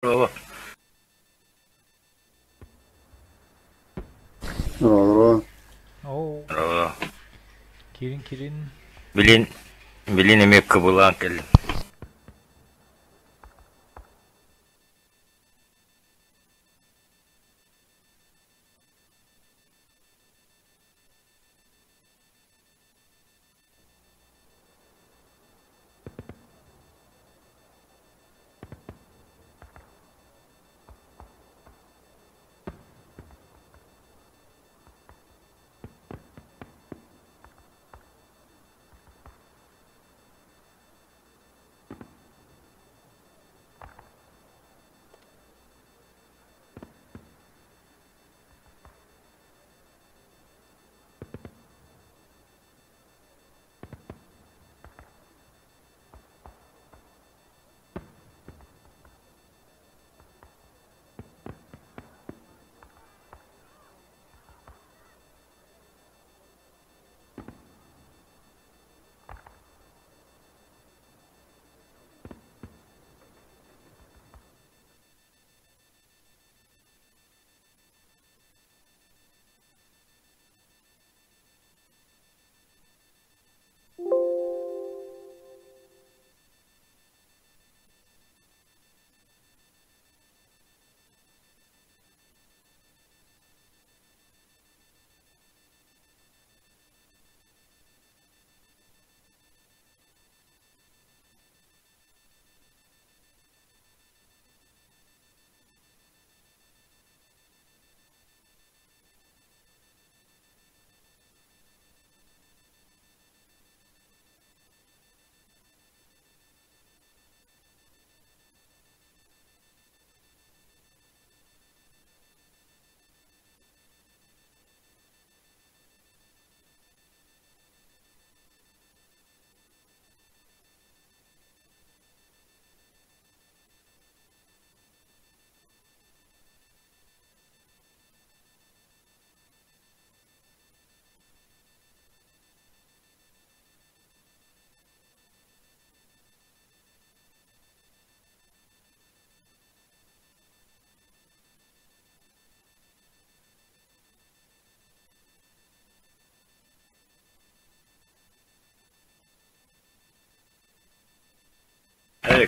Bravo. Bravo. Oo, Bravo. kirin. Bilin emek kıbılan kelin.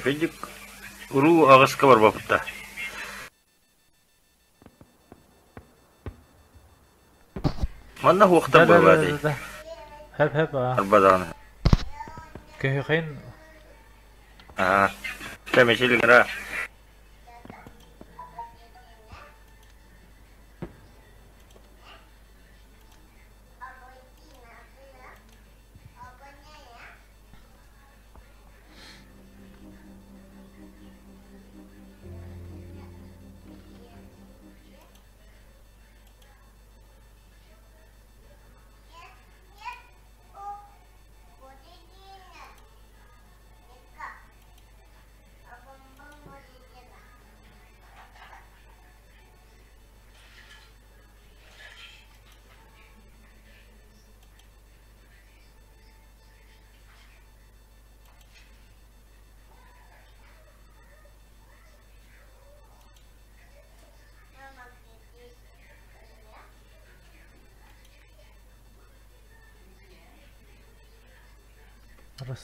Küçük uru ağız kıvar bapıtta. Mana huakta babadi. Da. Hep Arbadan. Köhüqin Temeşil gara.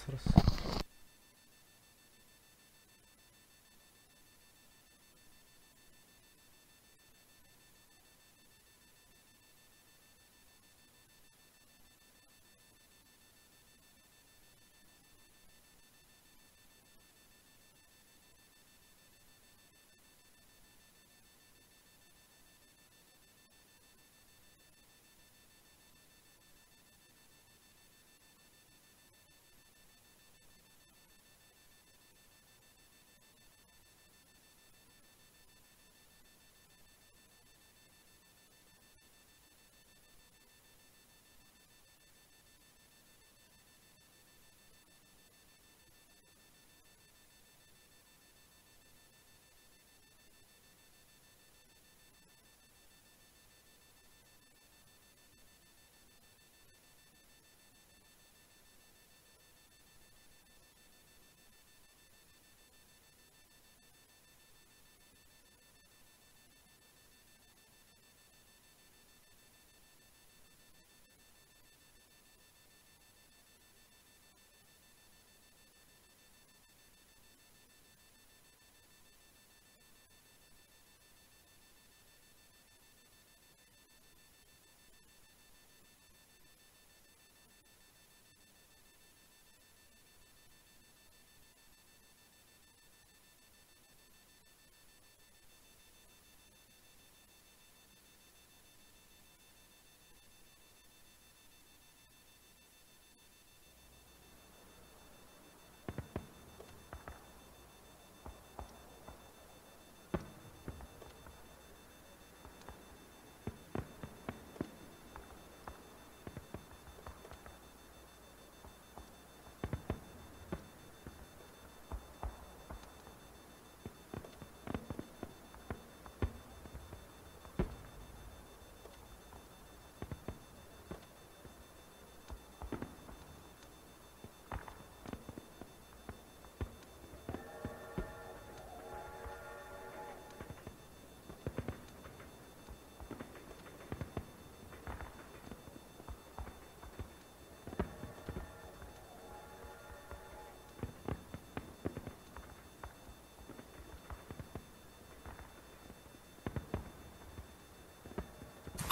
Rus.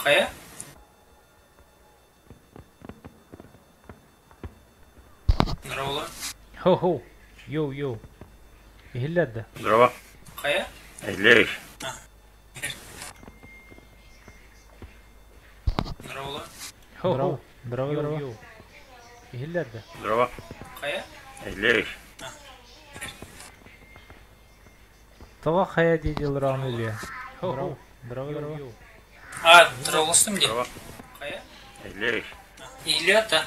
Kaya? Здорово. Хо-хо. Йоу. Ihillerde. Здорово. Kaya? Леешь. Здорово. Хо-хо. Здорово. Ihillerde. Здорово. Kaya? Леешь. Тава хая дедил рамилия. Хо-хо. Здорово. А, здравствуйте мне. Здорово. Kaya? Леешь. Или это?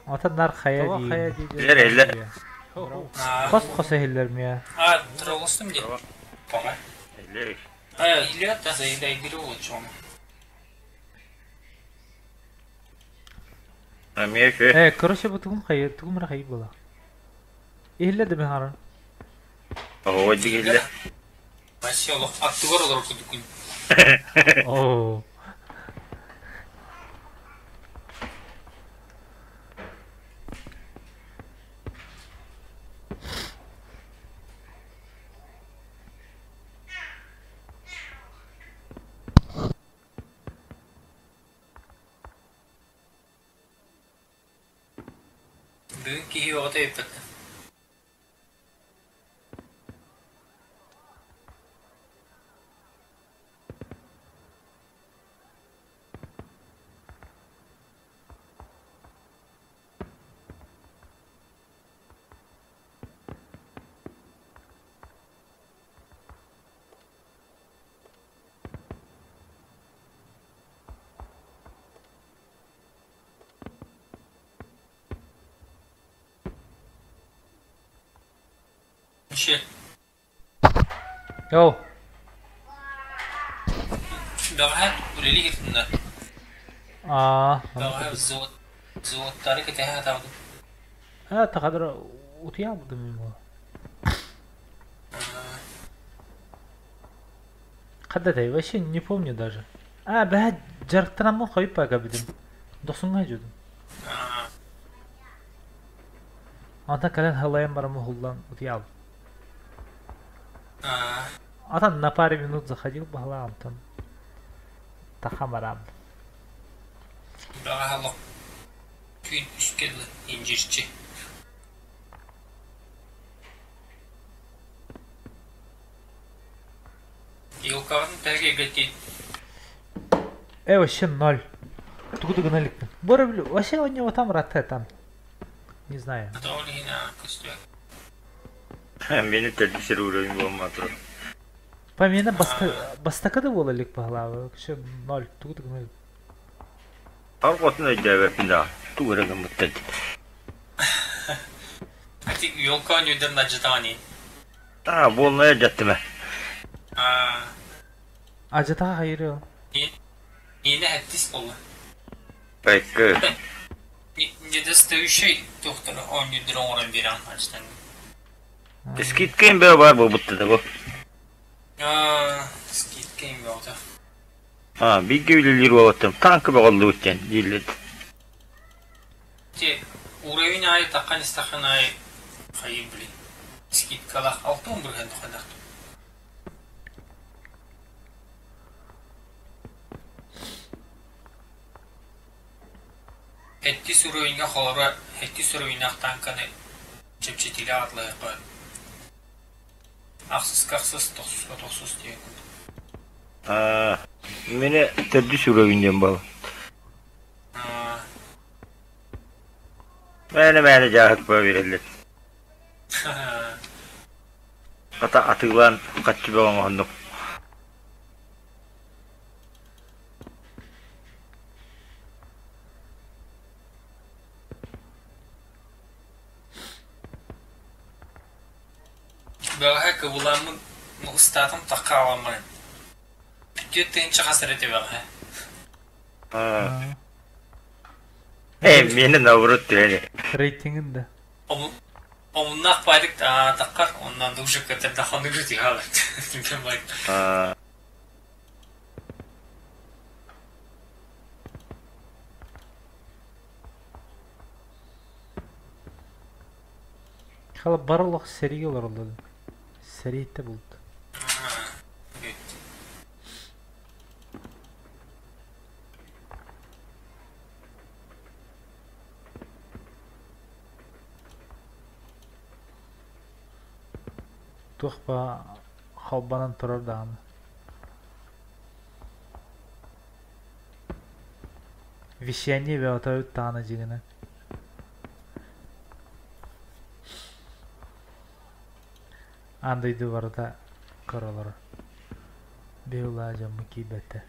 Атандар хая дедил. Лере. Хо-хо. А, Кос ihiller mi ya? здравствуйте мне. Здорово. Помогай. Леешь. Или это? Заедай беру, чем? Меfe. Короче, bu tugum ra hayib bola. Ihillerde mi haran? هو دي كده. ما شاء الله. أكتبر ولا كنت Oo. Bugünkü hivada yaptık. Şey, Yo. daha buraya gittiğinde. Aa. Daha zıvot tarih ettiğinde tabii. Ha takadra utuyamadım mı? Когда-то я вообще не помню даже. Блядь, жарықтанамын қойып па кәбідім. Досыңға жүрдім. Ата кәлен халайым барамы хулдан утыялым. Атан на паре минут заходил бахлам там. Тахамарам. Daha hala gün üskeli incirci. Yılkağın terk etti. Вообще ноль. Тугу наликпен. Бора блю, вообще у него там рате там. Не знаю. Doğru yine kıstıyor. Beni tedbir uğrayın bu matro. По мне бастакада бола лик бахлава. Вообще ноль. Тугу налик. Арқотын ödeve pinda. Tuğra mutted. Artık yolkağın yüzden acıtani. Bolmaya jattime. Acıta hayır ya. Yine hettis oldu. Peki. Недостаю şey doktora 10 yüzdür oran bir an açtan. Skitken be var bu butta bu. Skit game yoktu. Bir gövlelir vattım. Tankı be oldu uçan. Dillet. Te uğrayın ayı takan istakan ayı kayıp bile. Skit kalak 6-11 gün kadar. Hetti sürüyünge xolora hetti sürüyünak tankını çepçetili atlayıp koydu. Aksız kaksız toksuz diye koydu. Mene tedbir uğrayın baba. Beni cahit bu verirler. Ata atılan kaççı be onu. Böyle kıvılamın ustadım takavamayın. Bütün çıkasırıtı böyle. Meni navrut yani. Рейтингin de. Onunla paydık da takar ondan da uşak kadar daha ne güzel halat. Hala барлық сериге оралды. Сериетте болды. ықпа халбанан тұрар дағаны. Вещание бе отауыт тағаны жегіні. Андайды барда көралар. Беула жамы кейбәті.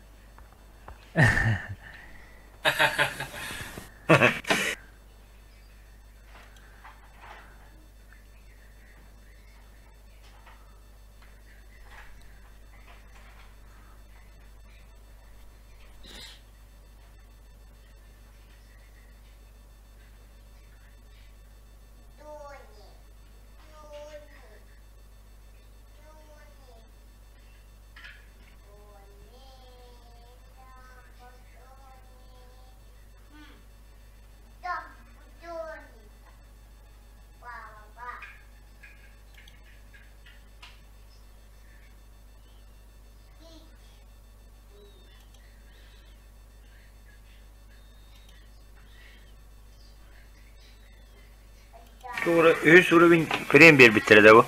Sonra öz uğrabın krem bir bitirdi bu.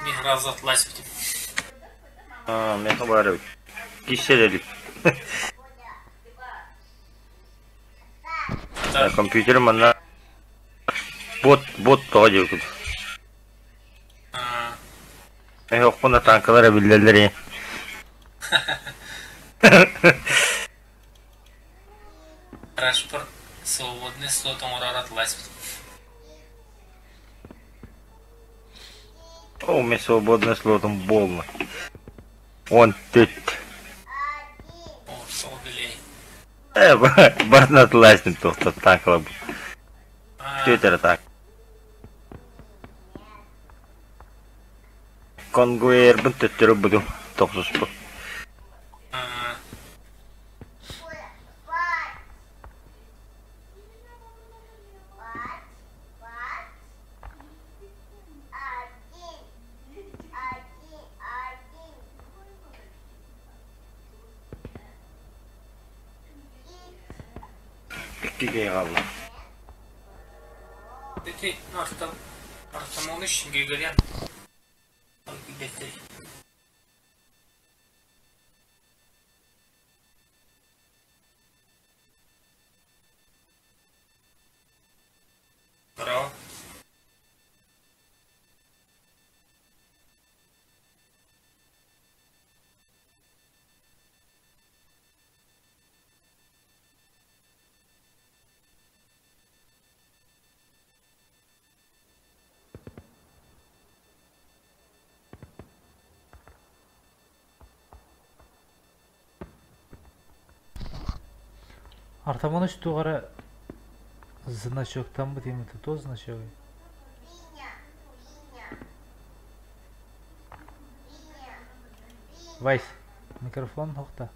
Михразатлась битим. Men haber Gişeledik. Компьютерім ана bot toğa yok. Yok buna tankalara bildiler ya. Рашпор свободный слот умораратлась битим. О, мен свободный слотом болма. Он тет. О, сол билей. Барна атласın toxtat tankla bu. Tüter tak. Konguer bun tütürü budu. Toxsus bu. İki kaldı. Дети, артамоны шинге горят. Дети. Браво. Артамоныч туғара значоктан бы деймін, то значок. Вайс, микрофон тоқта.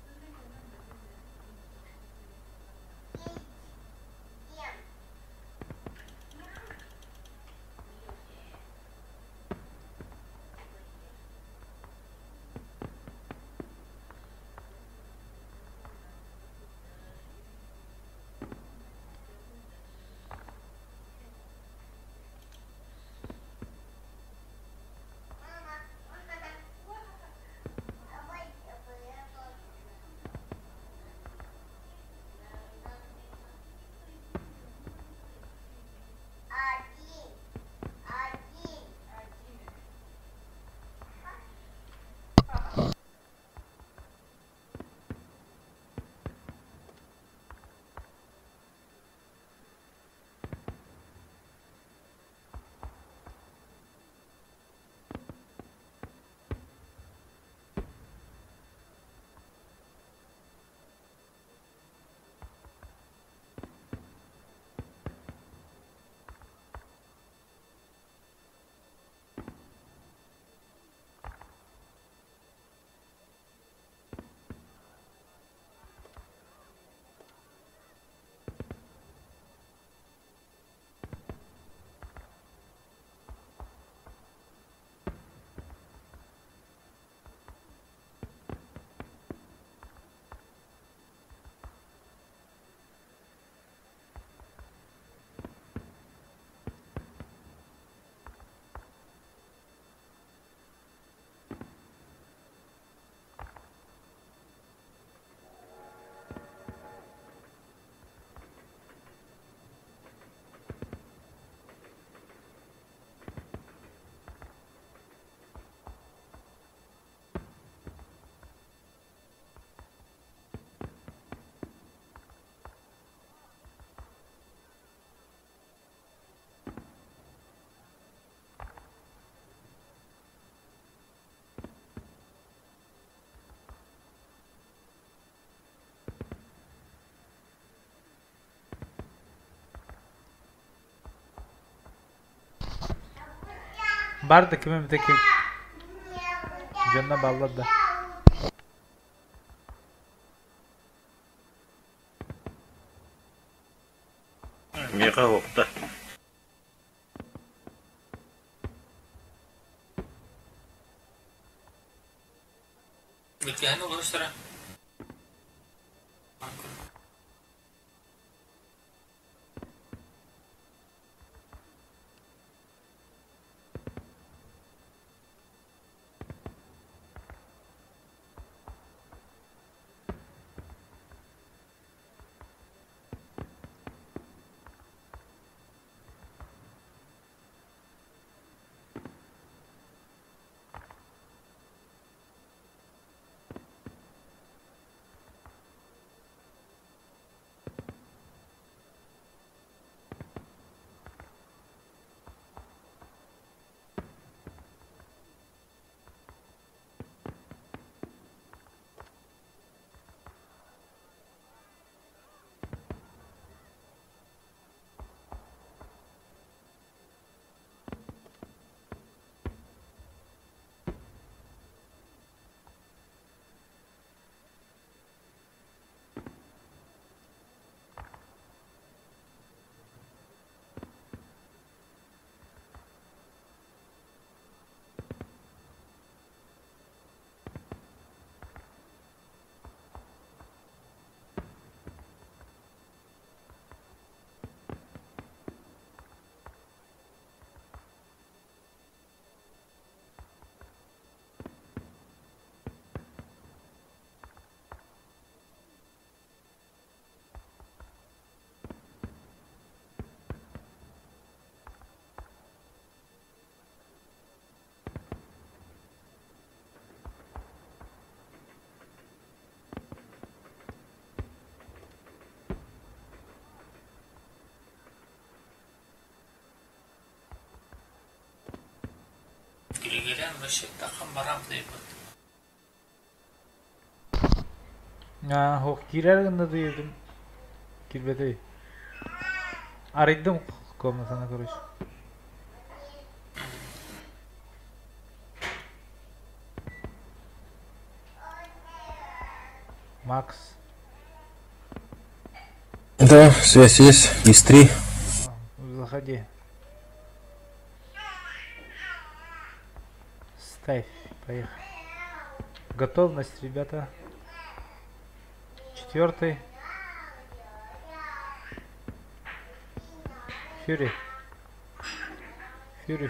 Bardı kime bir tek canına bağladı da. Миға оқта. Битгәһен ул өстәрә. Килгән мәшәт тахам барам дип. Hok girerken de yedim. Girmedi. Aradım komutanı konuş. Макс. Да, связь есть, есть 3. Заходи. Ставь, поехали. Готовность, ребята. 4. Фьюри. Фьюри.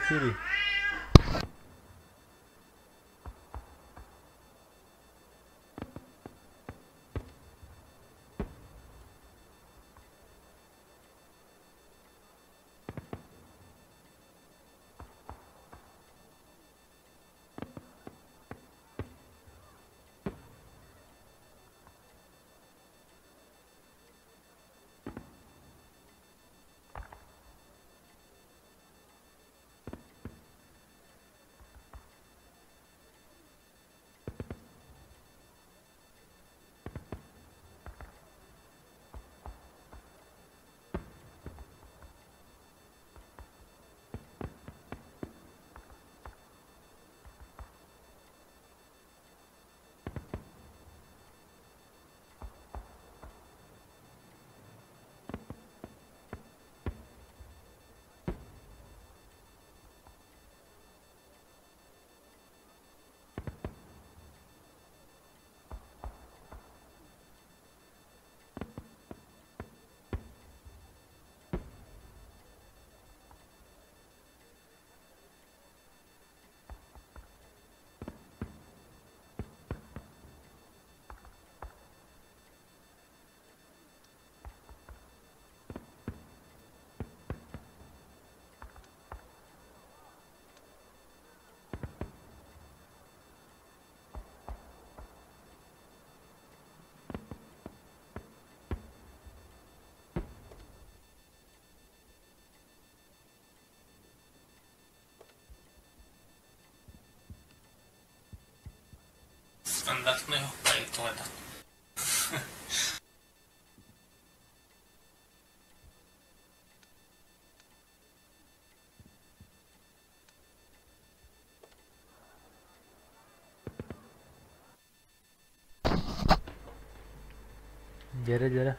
Дере.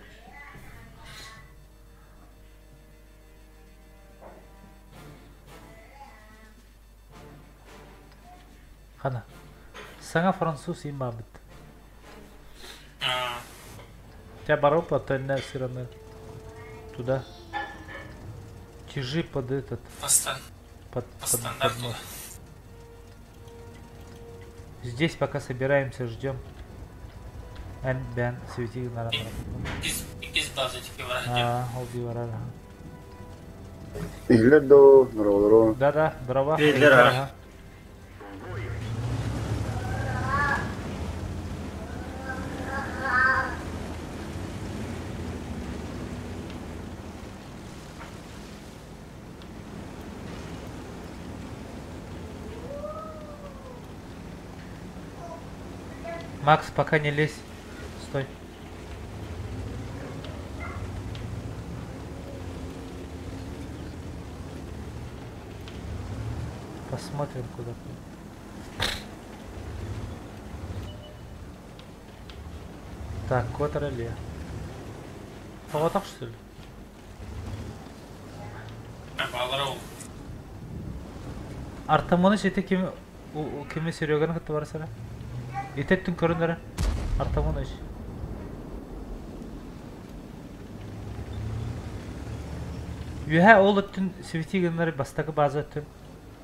Хана. Саңа француз има бит. Тебя баропа, то не все равно. Туда. Чижи под этот. По Под стандарту. мост. Здесь пока собираемся, ждем. Бен свети на. Из базы тільки враження. Олди варара. Игледо, здорово. Да, дрова. Иглера. Макс, пока не лезь. Стой. Посмотрим куда. Так, код реле. А вот так что ли? Балырау. Артамоны жете кеме Сереганың кытты барсана. Ететтің көріндері. Артамоны ж. Юха ол өттін светигенлері бастағы базы өттін.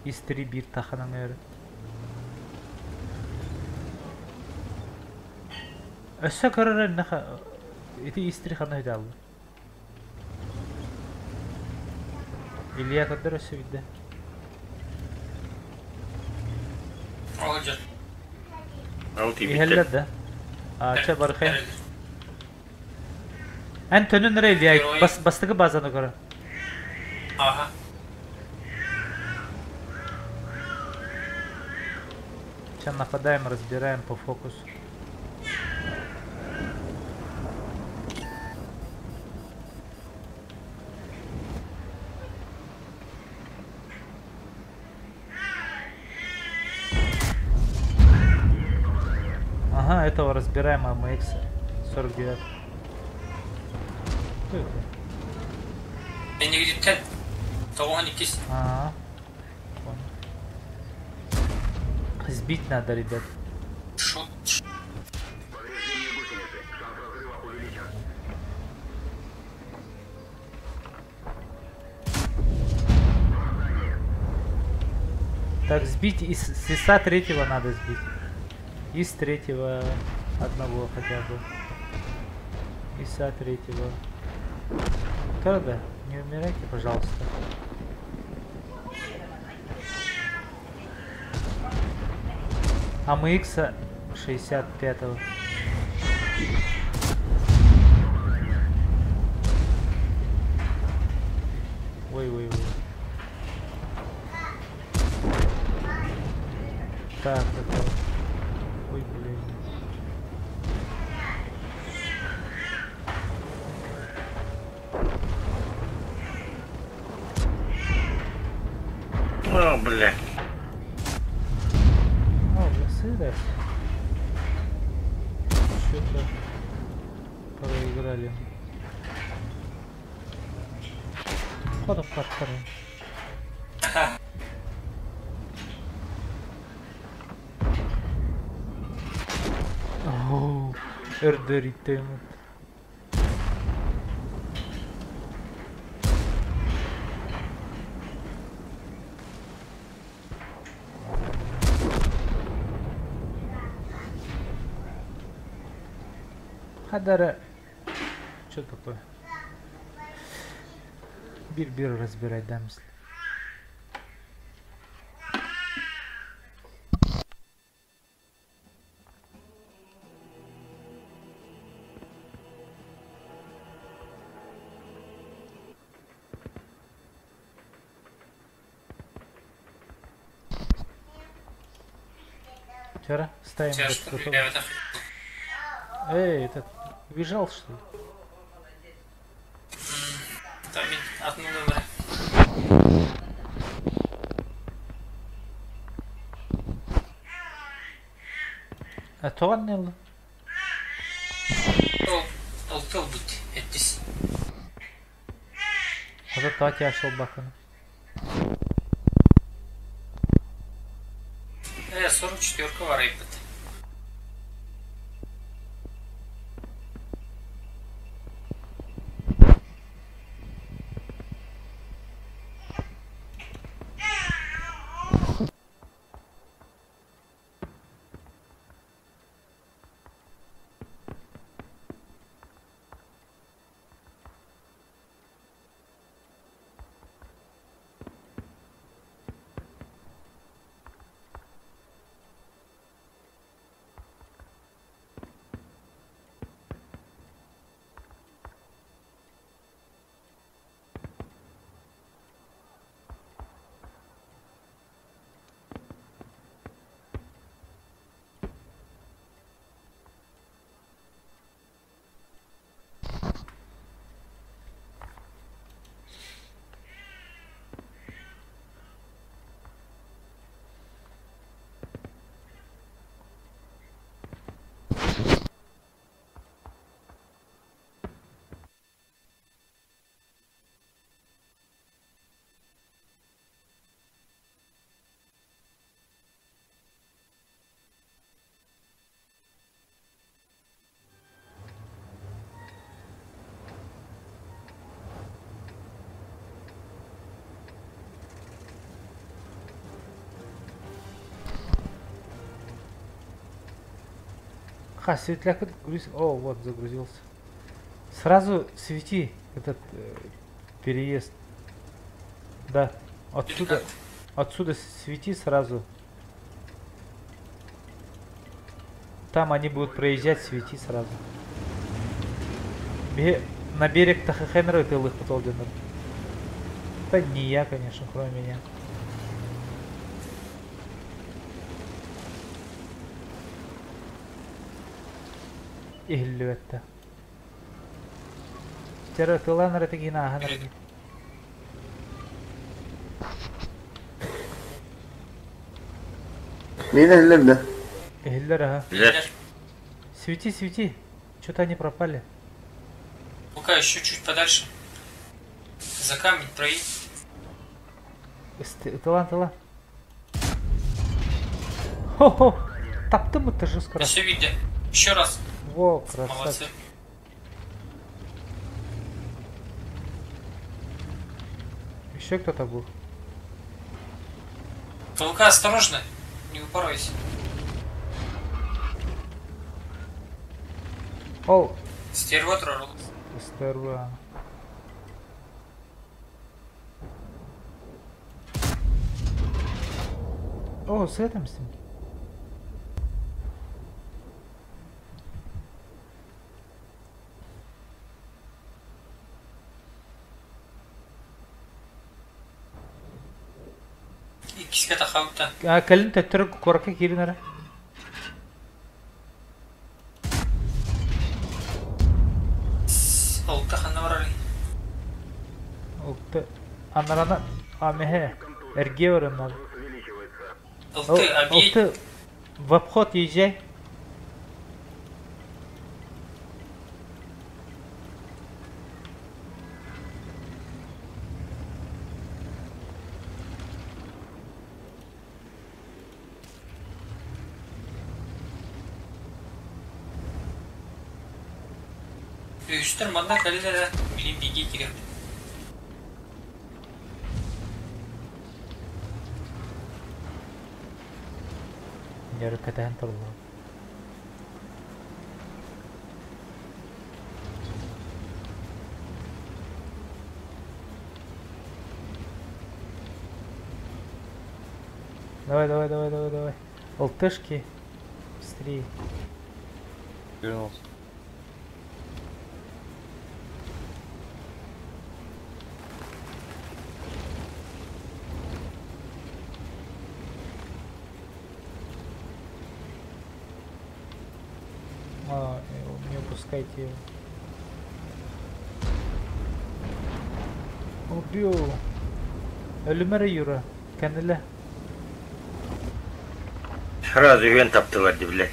Истери bir таханың өрі. Өссі көрірі нәқа. Еті истери қаны өйді алды. Илья кадыр өссі білді. Олжа. Алты İhelled bitti. de. Aça barıkayım. En tönün nereye Илья? Bastığı bazana göre. Ага. Сейчас нападаем, разбираем по фокусу. Ага, этого разбираем, АМХ 49. Кто это? Ben de gidip tavuğun ikisi. Ага. Понял. Сбить надо, ребят. Шот. Так, сбить из СИСа третьего надо сбить. Из третьего одного хотя бы. ИСа третьего. Правда? Не умирайте, пожалуйста. АМХ 65-го. Ой. Так, это... Ой, блин. О, бля. О, сырость. Что-то проиграли. Ходом подходим. Ооо, эрдеритем. Хадара. Что такое? Bir разбирать, да, мысли. Вчера ставим. Тебя вот что, готово. ребята? Эй, этот убежал что ли? Там одну номер. А то он не. Алты тыл бут. Эттис. Hazır tahtı açıl bakın. 44 var ayıptı. Ха, светляк грузится. О, вот загрузился. Сразу свети этот переезд. Да. Отсюда свети сразу. Там они будут проезжать, свети сразу. На берег Тахахенера ты лых потолденер. Да не я, конечно, кроме меня. Ihlyöttä. Tervetuloa naratikin ahanarkin. Мин элемде. Ihlyör ага. Güzel. Свети, свети. Что-то они пропали. Ну-ка, еще чуть подальше. За камень проедь. Тыла. Хо-хо. Таптым это же Я скоро. все видел. Еще раз. Во, Молодцы. красавчик. Еще кто-то был. Лука, осторожно. Не упоройся. О, Стервотор. стерва. О, с этим с ним. İkisi de havutta. Kalın tettere korkak yerine. Olta hanna var ali. Okta. Anlarına amehe. Erge var onlar. Olta abi. Okta. В обход езжай. Üstler manda kalilere bilim bilgi girer. Yarı katahan tarla. Давай. Алтышки. Быстрее. Вернулся. Не упускайте его. Убил. Ölümer yürü. Kendine. Сразу вен taptılar блядь.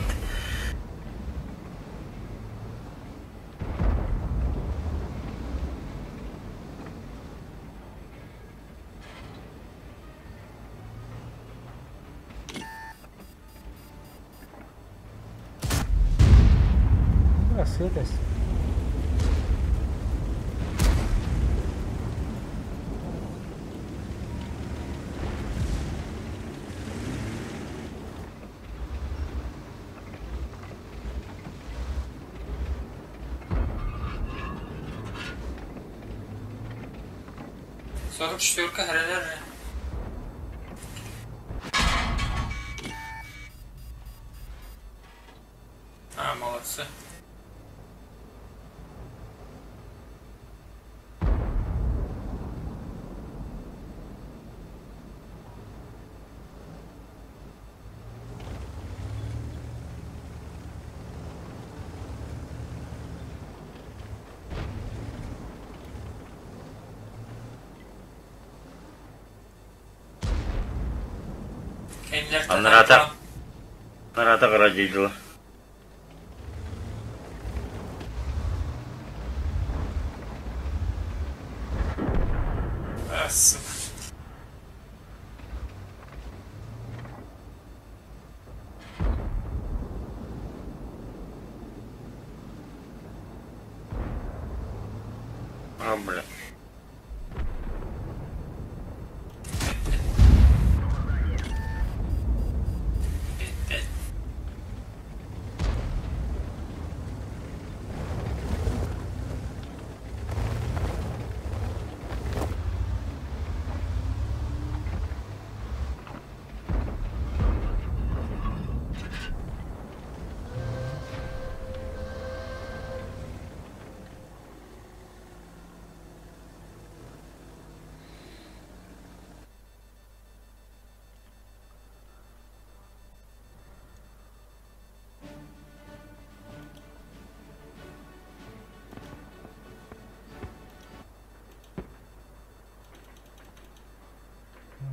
святость. Сорок четверка, гаража. А, молодцы. Нарата гараждыйлар. Сука. А, бля.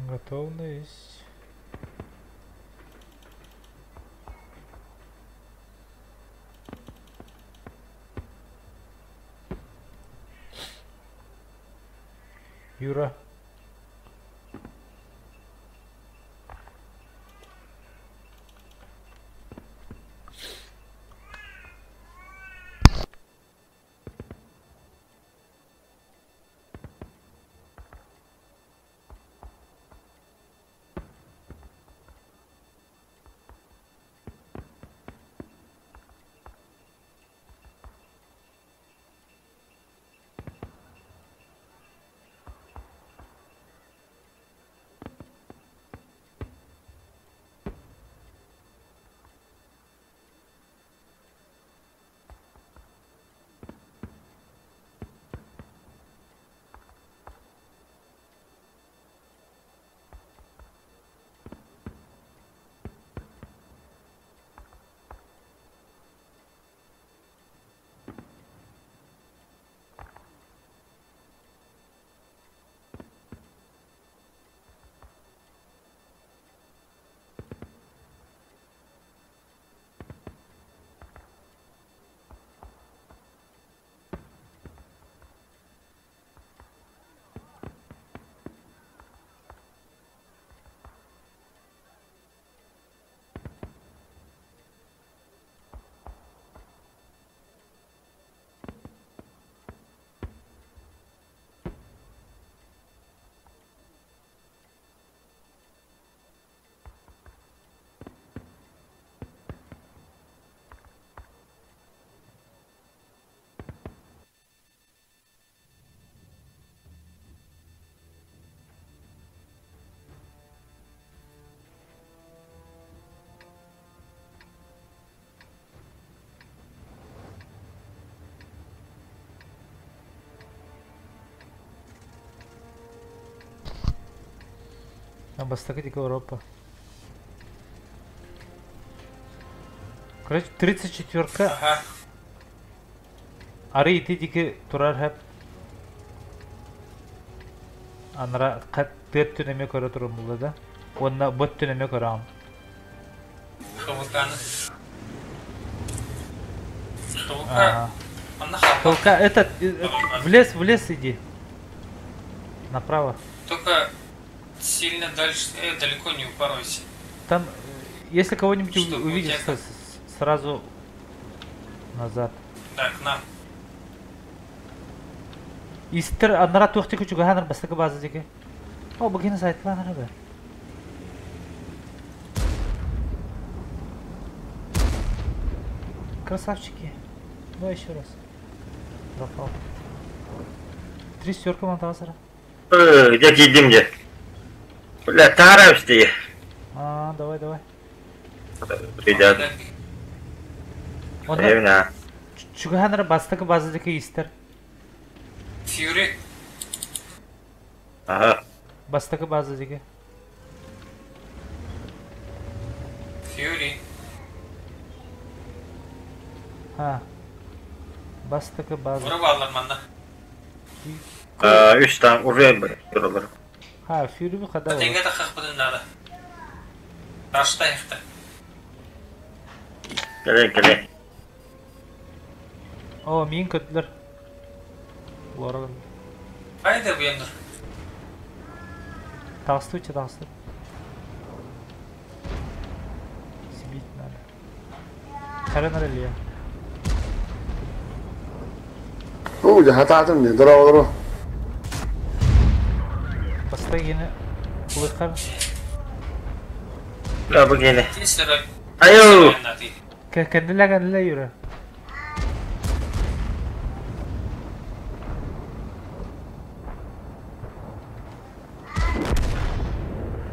Готовность. Юра. Бастакатик Европа. Короче, 34-ка. Ага. Ары итидики турар хәп. Анра кат төтүнеме көрө турум булды да. Онна бот түнеме көрөм. Хавуканы. Хавука. Ага. Она хавука. Только этот в лес иди. Направо. Только сильно дальше, далеко не упоройся. Там, если кого-нибудь Чтобы увидишь, у тебя сразу назад. Так, к нам. Истер анара тухти күчүгө ханар бастыкы базы деге. О, бу кene сайтлар анара бе. Красавчики. Давай еще раз. Пропал. 3 монтазера. Где кидим где? Бля, тараюсь ты. А, давай. Ребят, Onda evine. şu hanara бастыкы базы деге истер. Фьюри. Ага. Бастыкы базы деге. Фьюри. Ha. Бастыкы базы. Vurub alır manda. 3 tane уже durulur. Ha, Fury bu kadar var. Тенге да хақ будын нада. Рашта яқты. Gele. O, min kötüler. Ulara Haydi bu yandır. tağıstı uçu tağıstı. Sibit nerede? Karen nereli ya? jahat adım ne? Dura. Basta yine kılıklar. Ya bu gene. Тесера. Ayo. Kendiler yürü.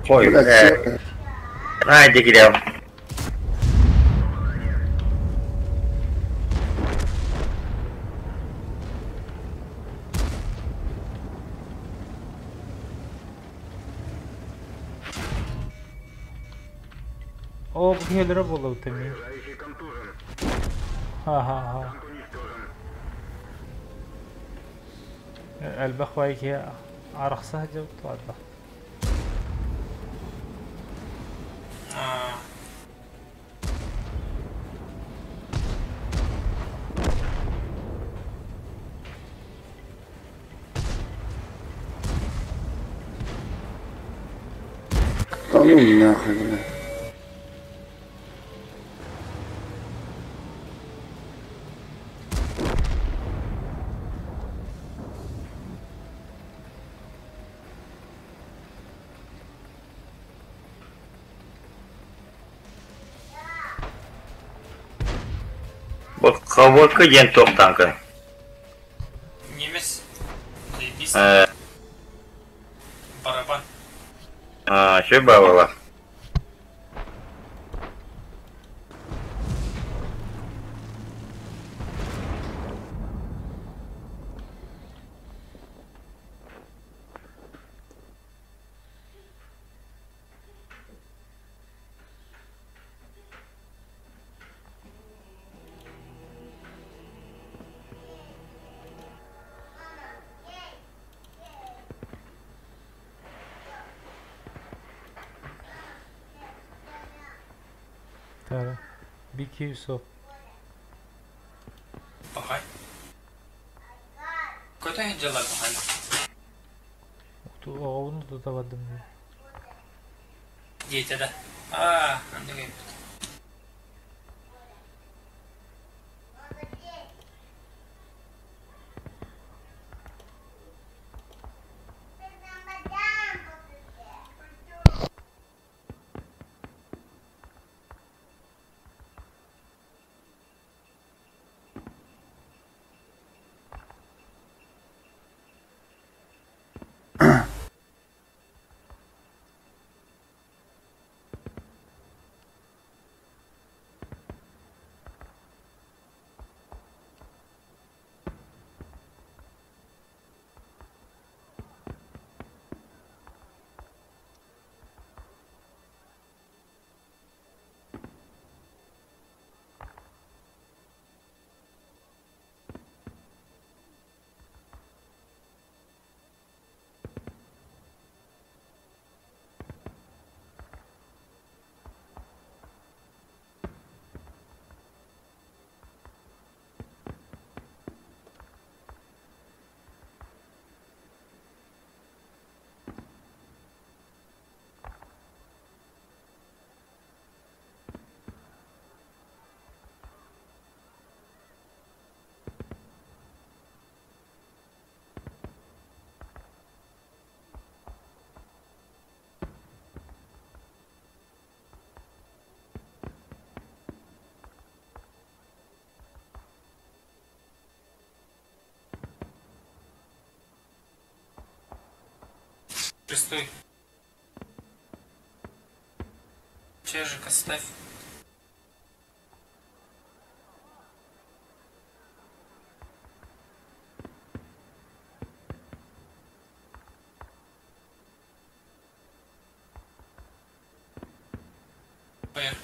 Koy. Haydi gidelim. O, bu helere bolu temi. Ha. البخواي كي عرقصها جو توضح. Tanım ya akıllı. Bu kavuğu yen toptankı. Немец. Заебись. Барабан. Şu baba. Tamam. Bir kiuso. Бахай. Көтө хенжалар бахай. Onu tutamadım diye. Жетеді. Андege. Пристой. Чижик оставь. Поехали.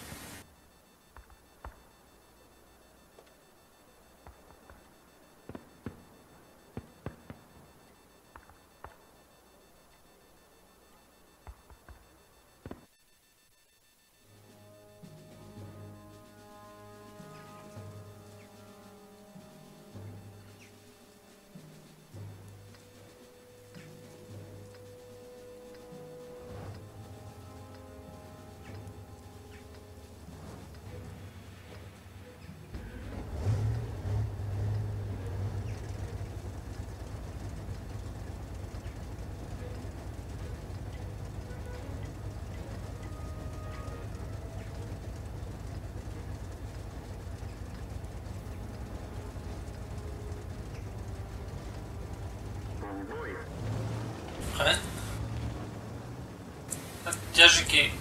Тяжики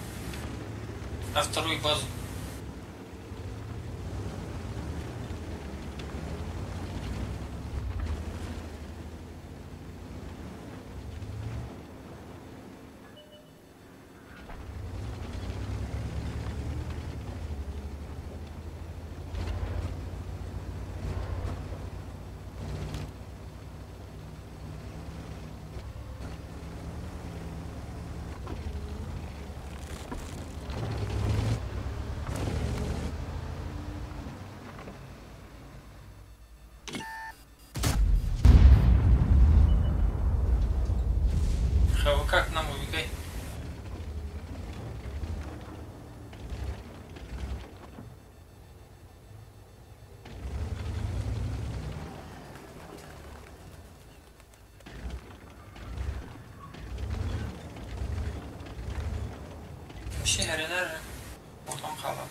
на вторую базу. Как нам убегай? Вообще горелер же. Вот он халат.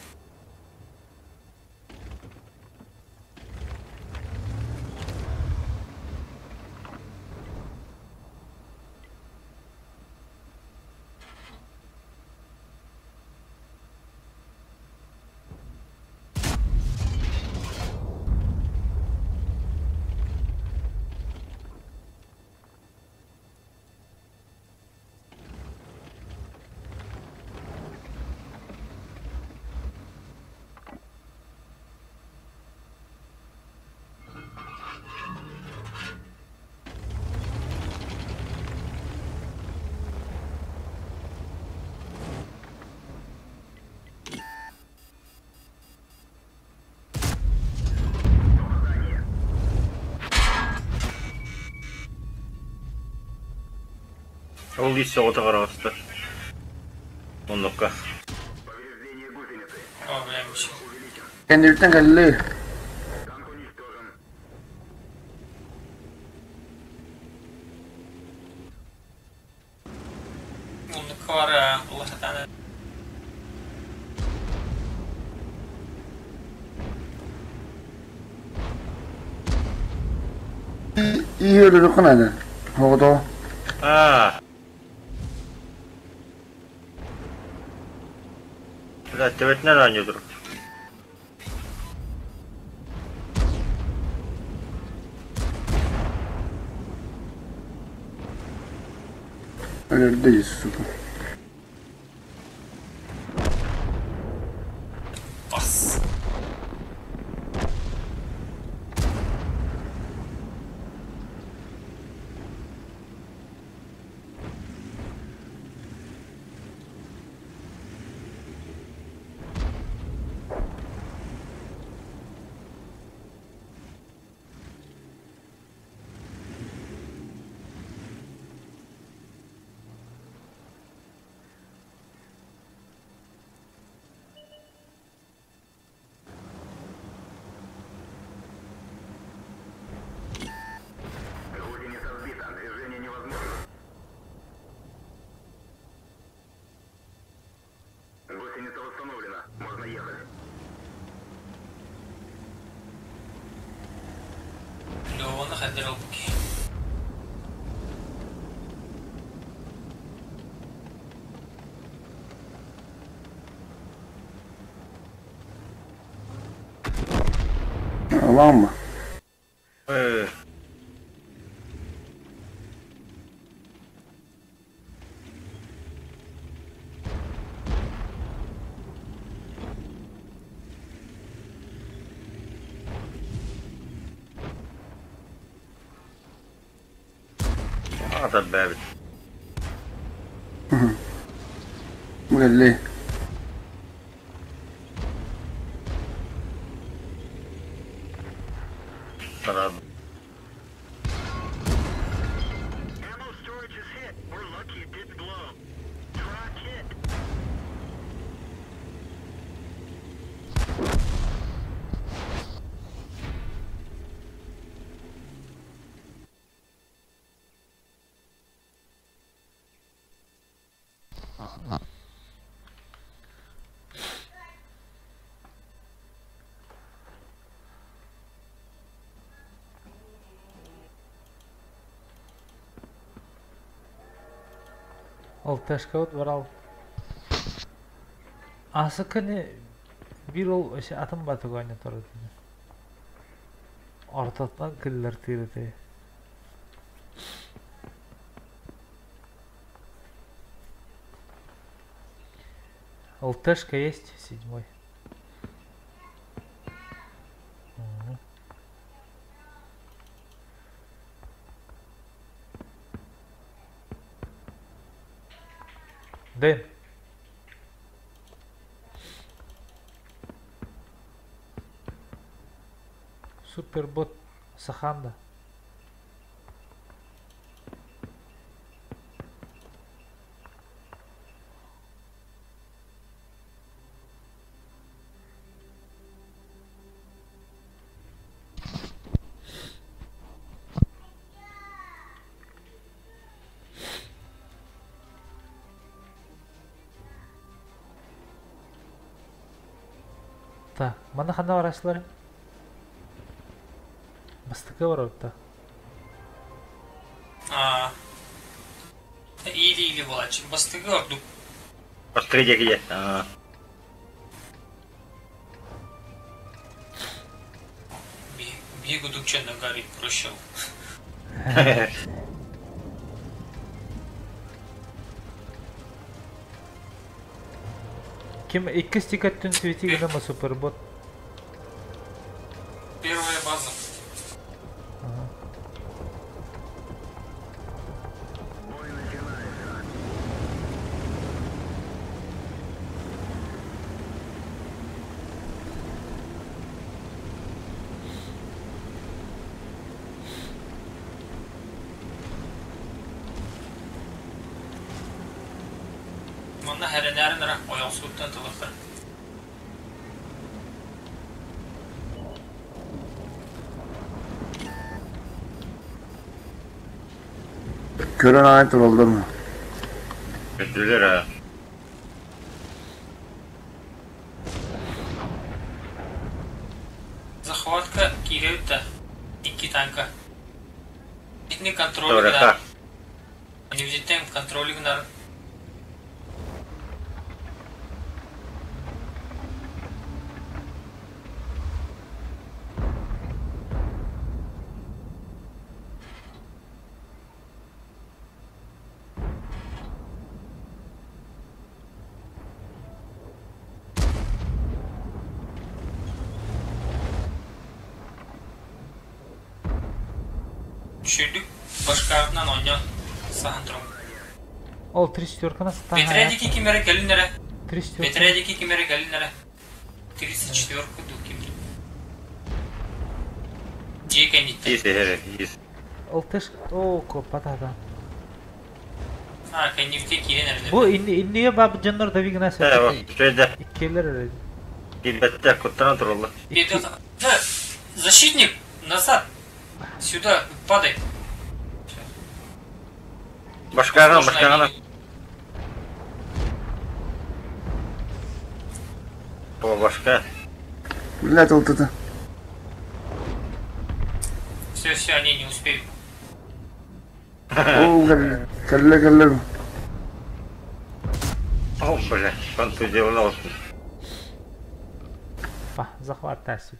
Ол дейсі ота қарағасты. Ондыққа. О, бля, вообще. Kendimden geldi. Он квара, лохотана. İyi ölürük kınadı. Oldu. Да, төбетінен ранее тұр. Ölürdeyiz suku. Бас. Гусеница восстановлена. Можно ехать. لو انا خدر البوكي Allah'ım mı? Ee, هذا الباب قال لي خلاص. Ammo storage is hit. We're lucky it didn't blow. Truck hit. Ол ташкаут бар ал. Асыкыны bir ol şey atım batı oyna tordu. Ортотан киллер тирете. ЛТшка есть, 7-й. Дэн. Супербот Саханда. Так, mana қандай арашылар? Бастықы бар орта. Или болады. Бастығы орду. Пострелять где? Бегу дукчана горит прощал. Кем 2 стикаттын свети гана ма супербот? Первая база. Бой начинается. Мана хәрәнәрен рак оял суттан тылыктыр. Kören ait oldu mu? Götürürler ha. Захватка Кирилта. 2 танка. Битни Добре, контроль так. Они взятем контроль гнар. Düşürdük. Başka ardından oynayan Sahantrom. Ол 34-каны стан. Петрядики кимере gelинlere. 34. Петрядики кимере gelинlere. 34-ку ду кимере. Джейка нитте. Есть, есть. Ол таш о копатада. Кеннифте киренерде. Bu inni bab canlar da bir gına Evet, söyledi. şöyle İkiler öyle. bir kuttaran turuldu. Защитник, назад. Сюда, падай. Başka. O başka. Millet oldu. Все, они не успеют. Oo kelle. О, бля, контузия olsun. Bah, захват тасит.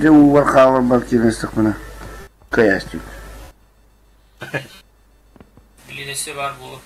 de uvar kavar balki nestek bana. Kayasçık. Bilidesi var bu.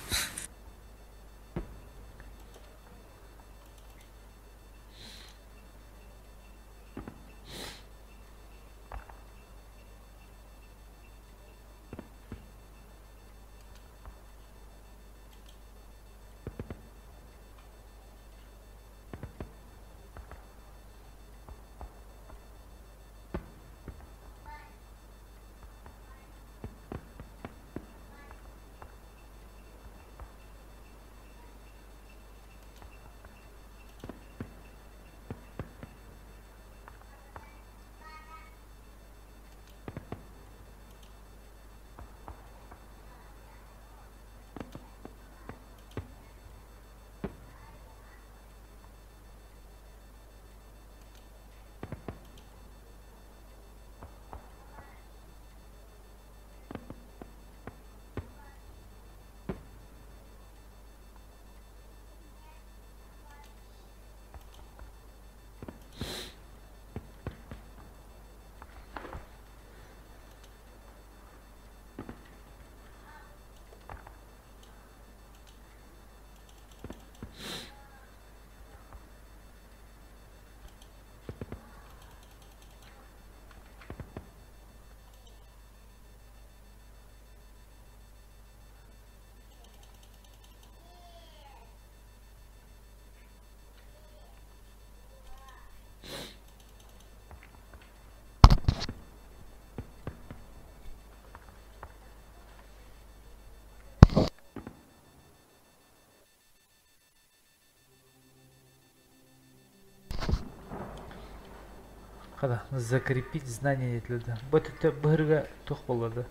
Kada закрепить знание етледі. Бұт өтті бұғырға тоқ болады.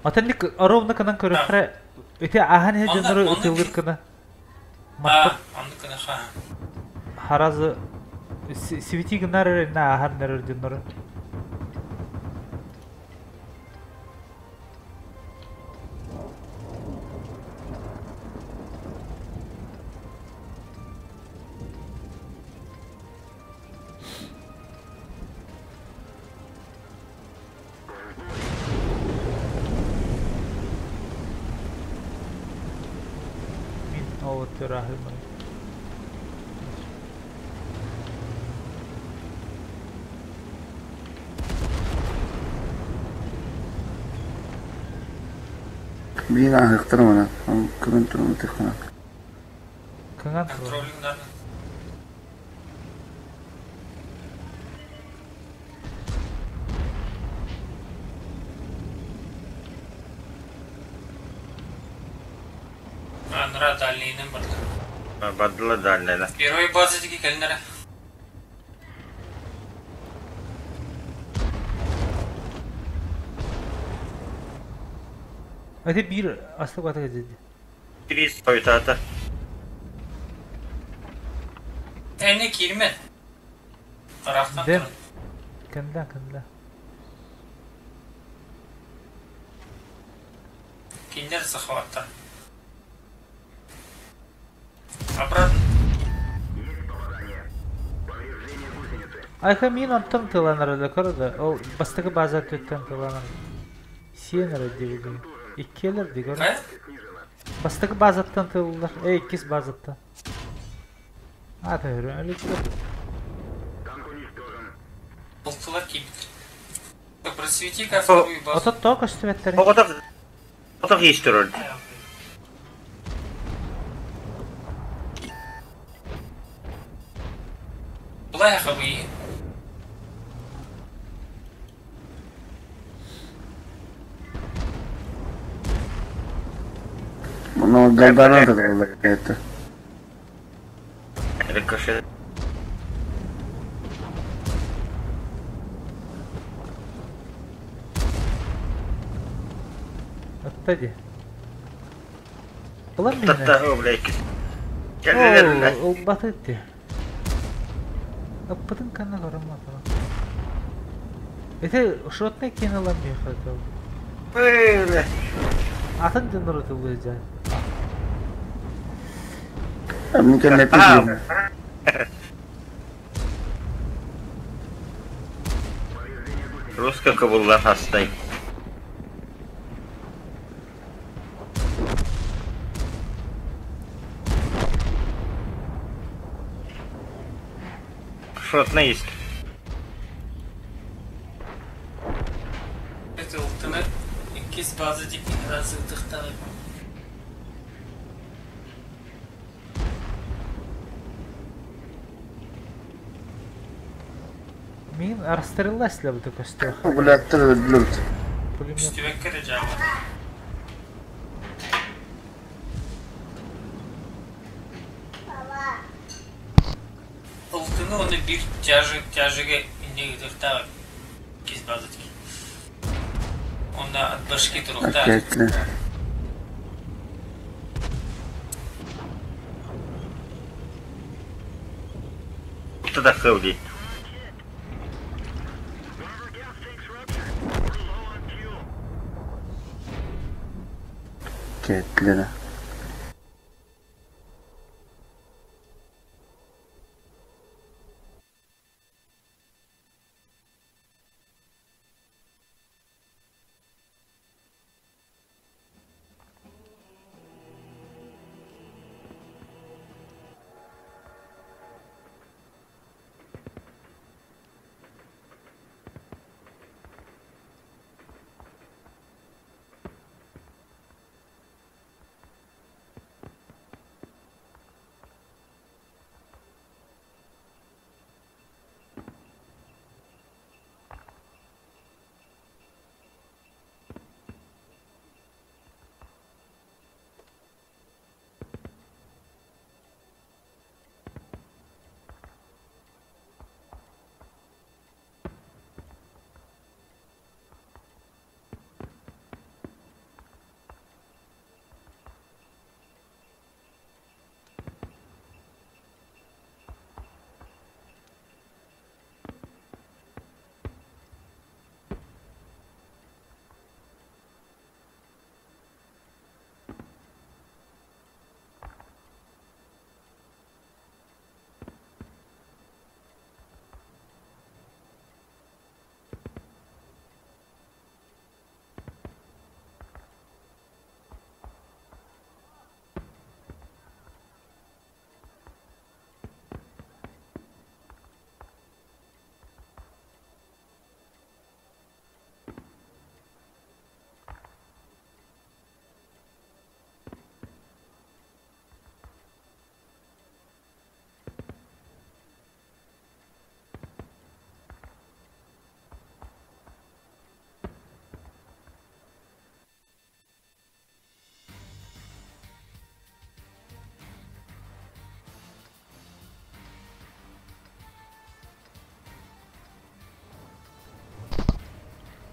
Атанлик аровны кынан көріқірі өте аған еді нұры өтелгір кіні. Анды кіні ха. Харазы светигі нары на аған нары ді нұры. Rahman. Bina hıktırım ona. Kırın turunu tıkına. Kangan Контролинг надо. Нара дальнейден барды. Бадыла дальнейден. Первый базадегі келінері. Öte bir aslı batı dedi. Birisi soytata. Ne kelime? Taraftan Dem. turun. Kanda. Киндер захвата. Обратно. Ayka min ondan tılanır da karada. O bastığı bazı tütten tılanır. Siyenler diye bugün. İkiler diye Кая? Bastığı bazıttan tılırlar. İkiz bazıttan. Hadi öyle öyle çıkıyor. Полтыла кибит. Просвети-ка вторую базу. Otot toq üstüvetleri. Otak istiyor. Былай ахабы. Bunu galdana da kayıttı. Ricochet. Attadi. Ulan mı Tatta yine? o blake. Geldiler. O batı etti. Apıdın kanına karama falan. Ete şut ne kene lan bir hata. Böyle. Atın dönür atılacak. Mümkün ne peki? Кыска кыбылдан хастай. Шотна есть. Это ултана кис базы дикий развитых-то. Мин расстрелялась ли бы такой стех? Блядь, öldürüldü. Пулемет. Üstüme kıracağım. Ultunu onu bir tяжыга индигдыртар кис базы дикий. Onda от башки турухтар. Paketli. Туда кывли. Whenever gas tanks rupture, we're low on fuel. Paketli.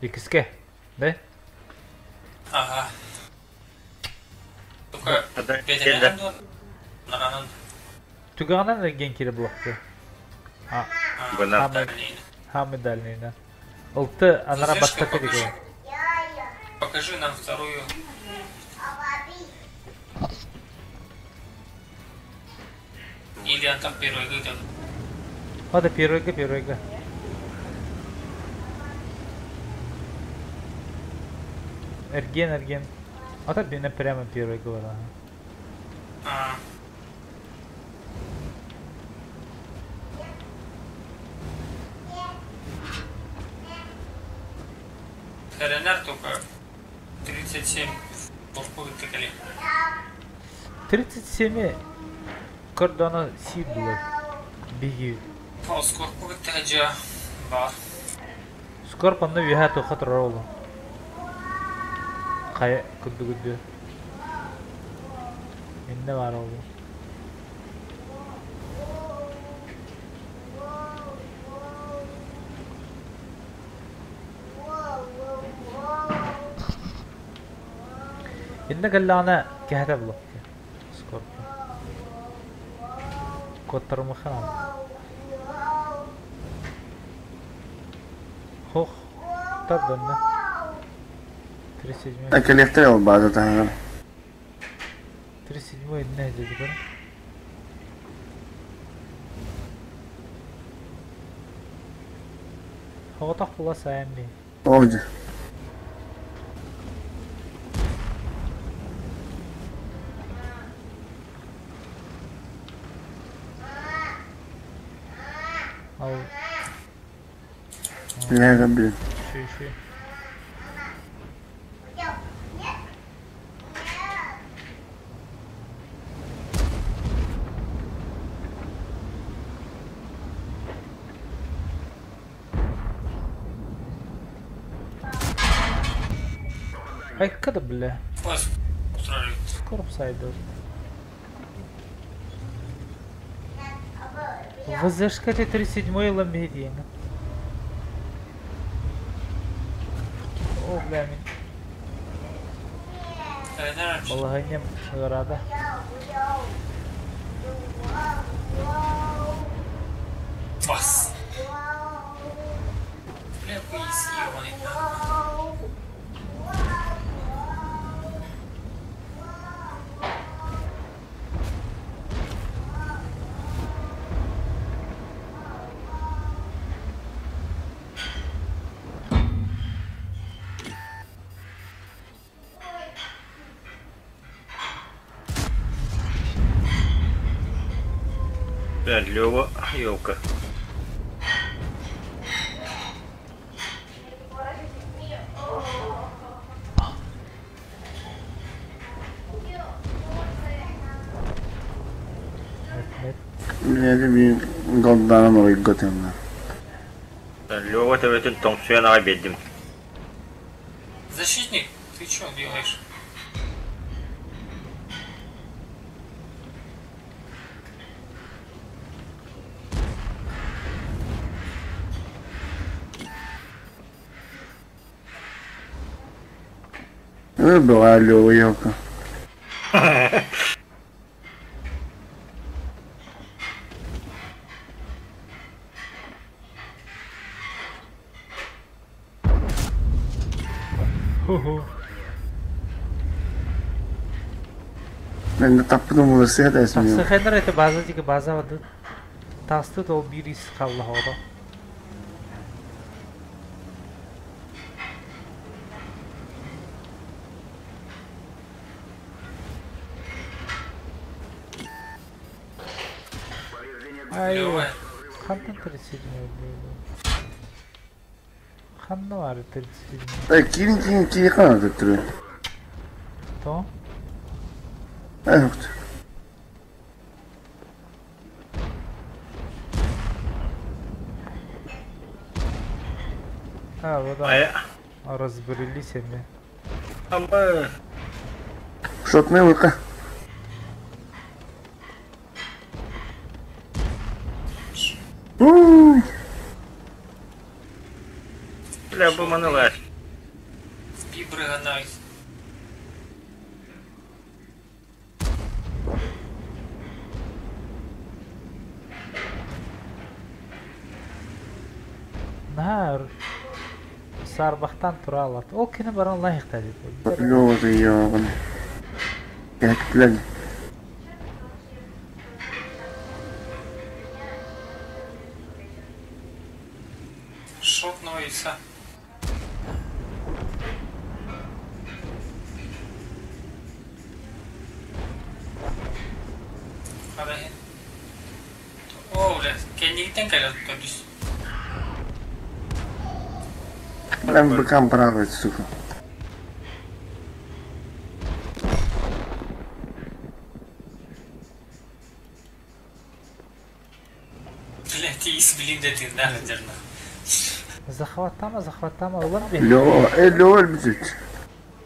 Икіске. Да? Ага. Только Ada бедерен geldi. дор. Наранан. Түгағынан өлген кері блоқты. Buna. Хамы дальнейна. Ұлты анара Слышь, бастапы покажи. деген. Покажи нам вторую. Или он там первый выйдет. Hadi первыйга. Эрген. Ата бені прямо первыйга var. А. ХРНР только 37 бошпугы тыкали. 37 кордона си булар. Биги. Скорпугы тыгача бар. Скорпанны виха тухат ролу. Кая күдді. Инне бар олу. Инне галлана кәһрә булып. Скорпион. Котырмы хам. Хох. Табдынны. 37. Так электрил база там. 37 не dedi bana. Hava tak bula sayın bir. Oye. Al Ne bileyim. şu. Ay kada bile. Ой, устроили. Короб сайдер. Возышкать 37-й ламбедин. О, бля, мен Наверное, балаганем града. вас. Бля, поясни, Лёва, ёлка. Bileli bir goddanan orayı götürdüm. Лёва, ты в том все я обедим. Защитник, ты чё делаешь? Была Лёва ёлка. Ben de tapdım olası ya da ismi yok. Sıxenler ete baza vardı. Tastı da o bir is kallı orada. Ay, Лёва, kandan 37-й. Kanda var 37-й. Kirin kanat ötürü. Tamam. Evet. А, вот А я... разбрелись они. Ama... Şotmaya vurka. Бля, бы манылась. бибрыганой. Nahar. Sarbaqtan tura aladi. O kuni baron layiqda dedi. Lёва da yoğun. Yaktılar. Шотнулся. Hadi. Oh, ulan kendiliğinden geliyor otobüs. Ben bıkan bravo suku. Блять, и изблида ты, наверное. Захватама, ulan be. Lёва ölmüştü.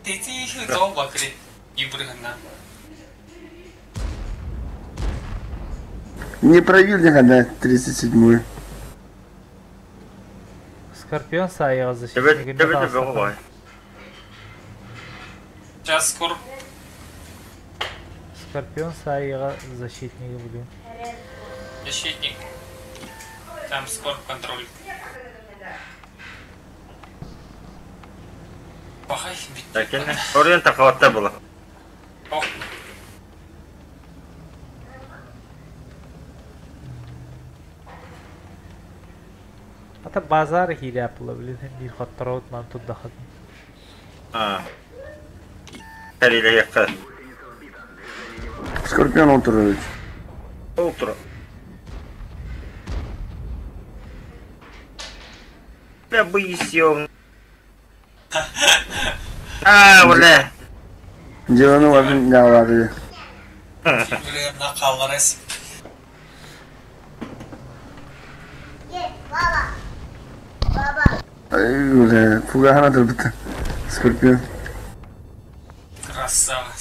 Ты их долго, блядь, бибрыгана. Не провел никогда 37-ю. Скорпион sayığı Тебе защитнигini тебе de тебе alsa. Сейчас скоро. Скорпион sayığı защитниги блин. Защитник. Там скоро контроль. Бахай, бит. Lakin oraya takavatta bula. Ох, Ata bazar hile yapılabilir. Hem bir hattara otman tutda kadın. Ha. Eliyle yakar. Скорпион oturuyor. Otur. Ya bu isyon. Ulan. Civanı vardı ne vardı. Filmlerine kallarız. Ay ulan. Fuga hanadır bir tane. Скорпион. Красава.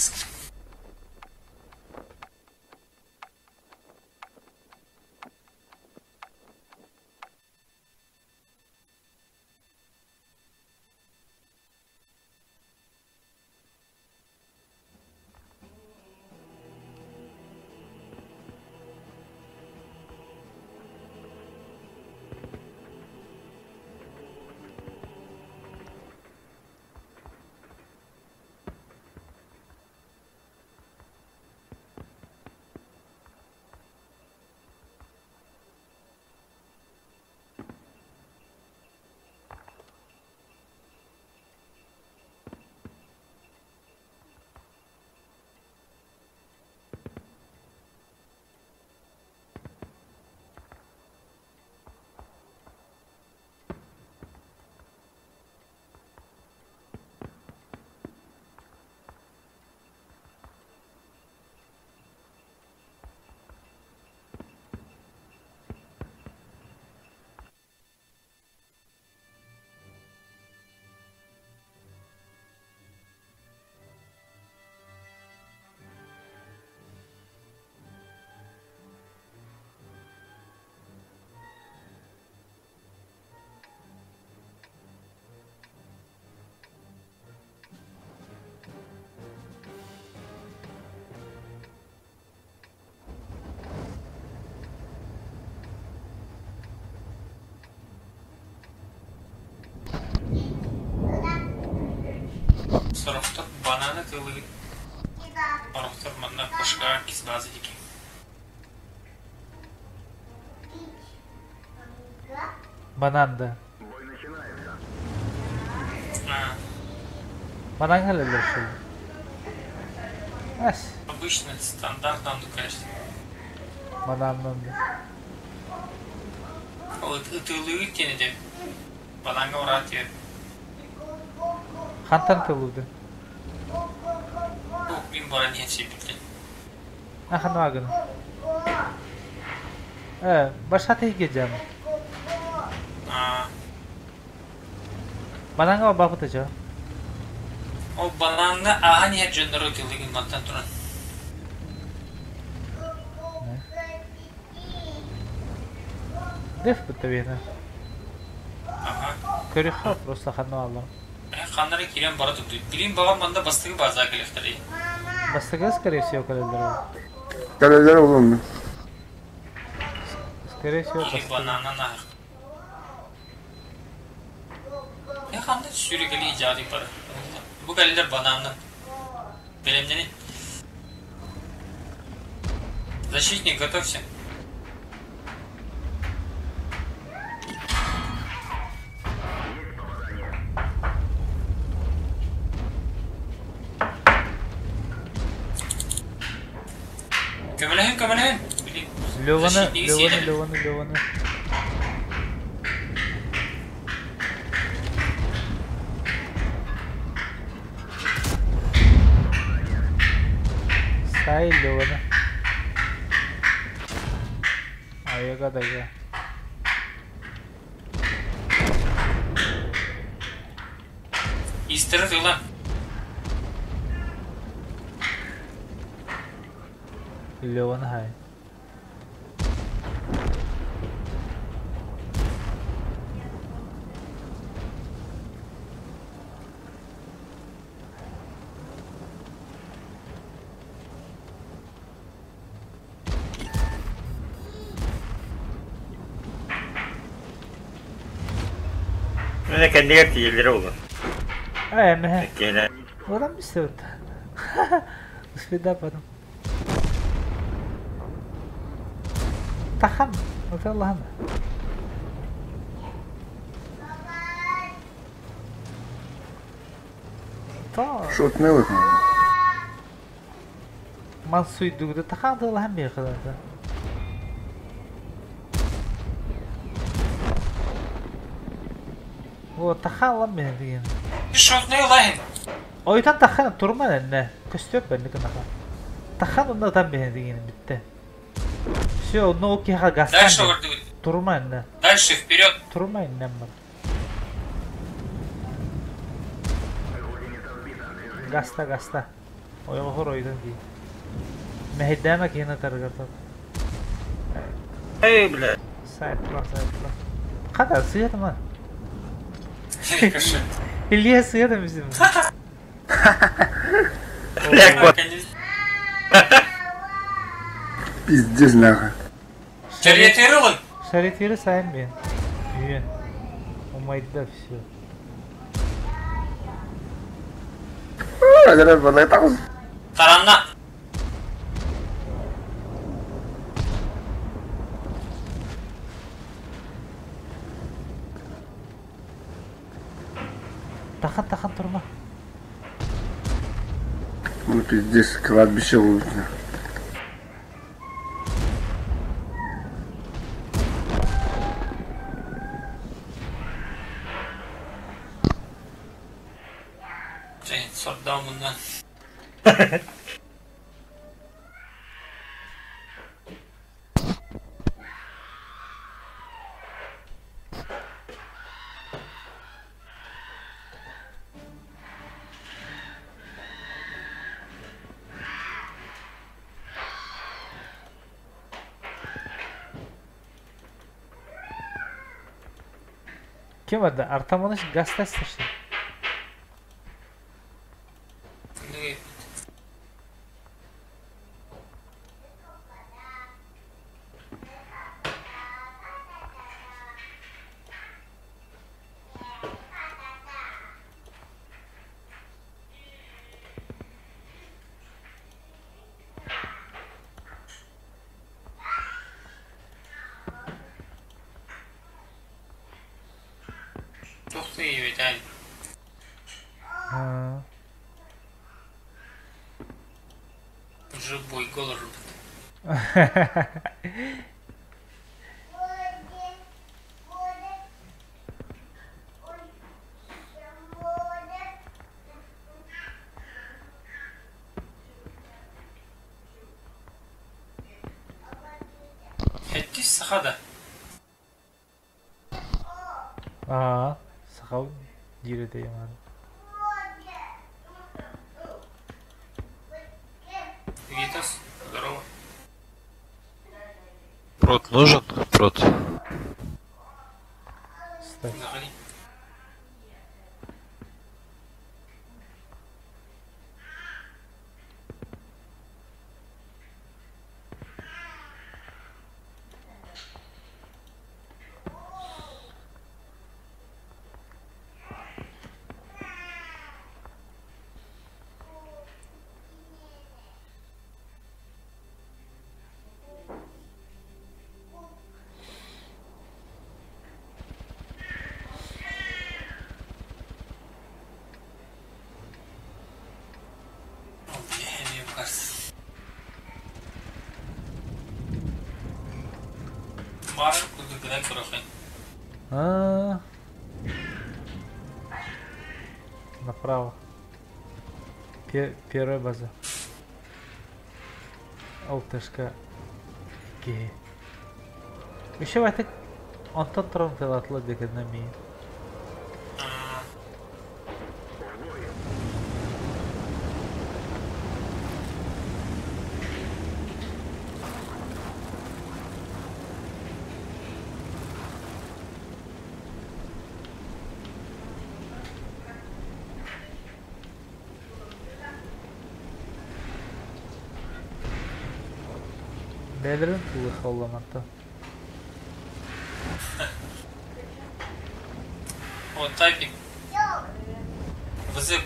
Сорохтор бананы тылы. Сорохтор манна кошка кисбазы дики. Bananda. Банан halledir şey. As. Обычно стандартно, ну конечно. Banandan da. Тылы тени де. Бананга урат yer. Kantan tılıydı. Bin bora niye şey bitti. Ahan vagın. Başka tek geleceğim. Bananga bak tutacağım. O bananga aha niye cündürü tılı gülmaktan duran. Def bu tabii ne? Aha. Körük ha просто ханна алам. Ханнары кирен бара tuttu. Bilin babam banda bastığı bazı akıllıkları. Бастыгы, скорее всего, kalender. Kaleler olur. Скорее всего, Или бастыгы. banana nahar. Ya handa sürekli icadi para. Bu kaleler bananın. Белемненин. Защитник, готовься. Kömelehin, kömelehin. Лёваны, Защитники Лёваны, съедали. Лёваны, Лёваны. Сай, Лёваны. Аяга дага. İstirir ulan. Лёваны хай. Ne kendi yerleri olur. Мэ. Gene. Oradan bir sevdi. Uspeda padam. Tahan. Mafi Allah'ım. Шутный выход. Ман суйдугда тахандыла һәм бейқылады. О, тахалам мен деген. Шотный лайн. Oydan taxan turma enne. Köstök ben ne kadar. Taxan onda tam ben деген bitti. Все, ну окей, ха Дальше, гастан. говорю, Turma enne. дальше, вперед. Turma ennem var. Gasta gasta. Oya hor oydan değil. Mehdemek yine targata. Ey bля. Saytla. Kadar sıyır mı? Кошель. İlyas sıyır da bizim. Пиздец нахуй. Сориентирован? Şeritleri sayın ben. Üye. Umaydı da все. Agar balay tahu. Таранна. Taxan turma. Ну пиздец, кладбище лучше. Şey, sordan bundan. Kim adı? Artamanış gazete taşı. Ne? Ух ты, Виталий. Ha. Живой голос. Хетти сахада. Aa, sakal giredeyim abi. Витас, здорово. Прот нужен? Прот. Ставь. Заходи. Мне кажется. Барın kudurdular kurafın. А. Направо. Первая база. Алтышка. Ге. Еще в этой Антон Тронтел атлет экономии. Бедрен тулы холламатта. Вот тайпик. Вызыв.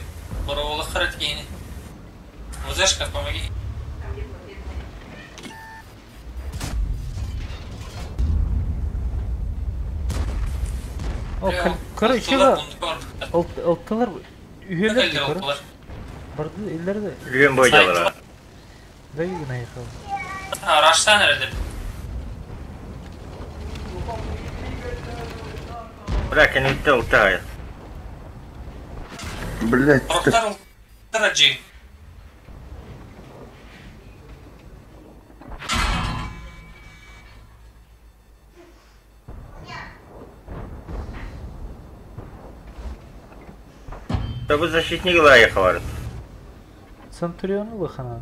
Борового харат гейни. Вызышка, помоги. О, короче, алтылар üyeler Öyle diyor. oldular. Барды иллерде Үлген бойдалар. да гына ехал. Раштан nerede? Бля, не толтает. Блять, Рухтар Раджи. Да вы защитник лаехал. Центуриону выхана.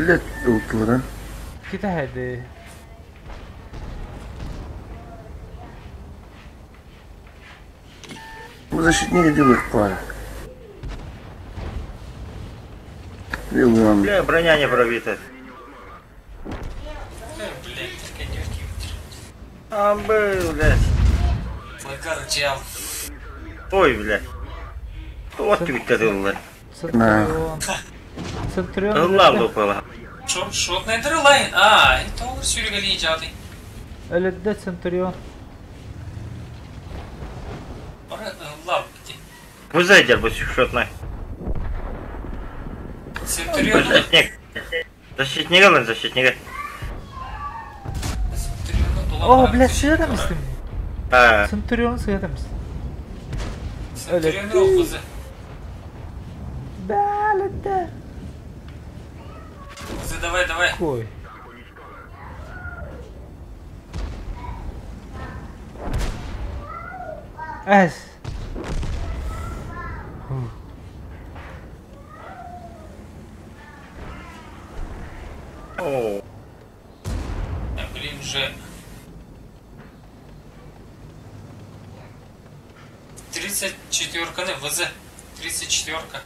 блять, утылар. Кита хады. Bu защитники делают пара. Вилан. Бля, броня не пробита. Блядь, конёки. А, был, блядь. Флагар джал. Ой, блядь. Вот ты блядь. Центурион. Центурион. Лавду упала. Шот на интерлайн. Это он сюргали джаты. Эледде Центурион. Лав где? Вы зайдер бы шотной. Центурион. Защитник. Защитника, блин, защитника. О, блядь, сыграть мислим. А, Центурион сыграть мислим. Центурион oldu. Да, эледде. Давай. Кой. Эс. о, Блин, уже 34-ка не ВЗ. 34-ка.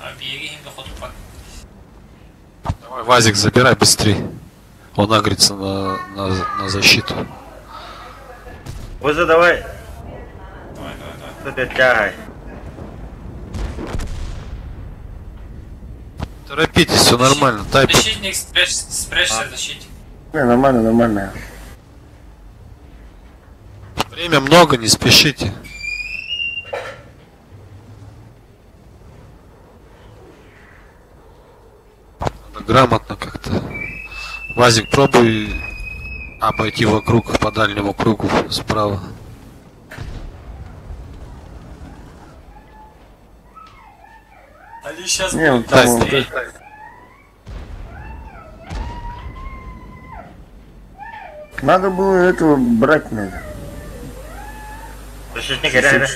Объявим доход упад. Давай, Вазик, забирай быстрее. Он агрится на защиту. вы задавай. Давай. Тут тягай. Торопитесь, все нормально. Тайп. Защитник, спрячься, защитник. Не, нормально. Время много, не спешите. Надо грамотно как-то. Вазик, пробуй обойти вокруг по дальнему кругу справа. Они сейчас Не, будут там быстрее. Надо было этого брать надо. Защитник реально.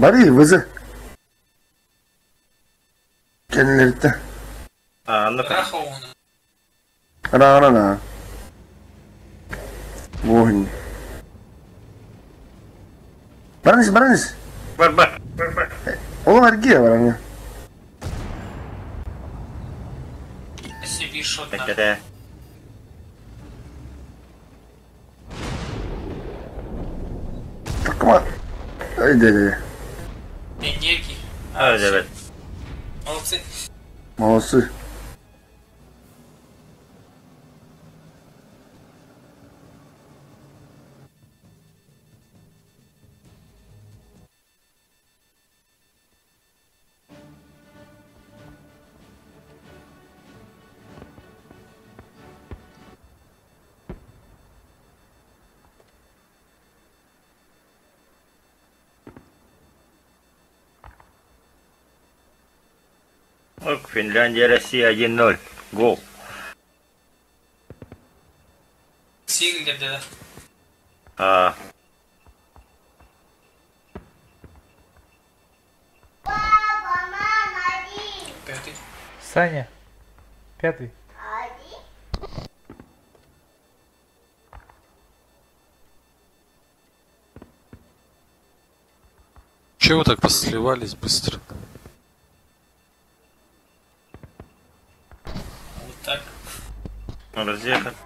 Бari вызы. Kendileri А, ну-ка. Рахованы. Рано. Вогонь. Бараныз. Бар. Олар ге бараны. Себе шот Так, надо. это... Takma. Haydi. Энергии. А, давай. Молодцы. Молодцы. Ок, Финляндия, Россия 1-0. Гол. Сильно, да. А, Пятый. Саня. Пятый. Чего вы так посливались быстро? Вот так. Разъехать.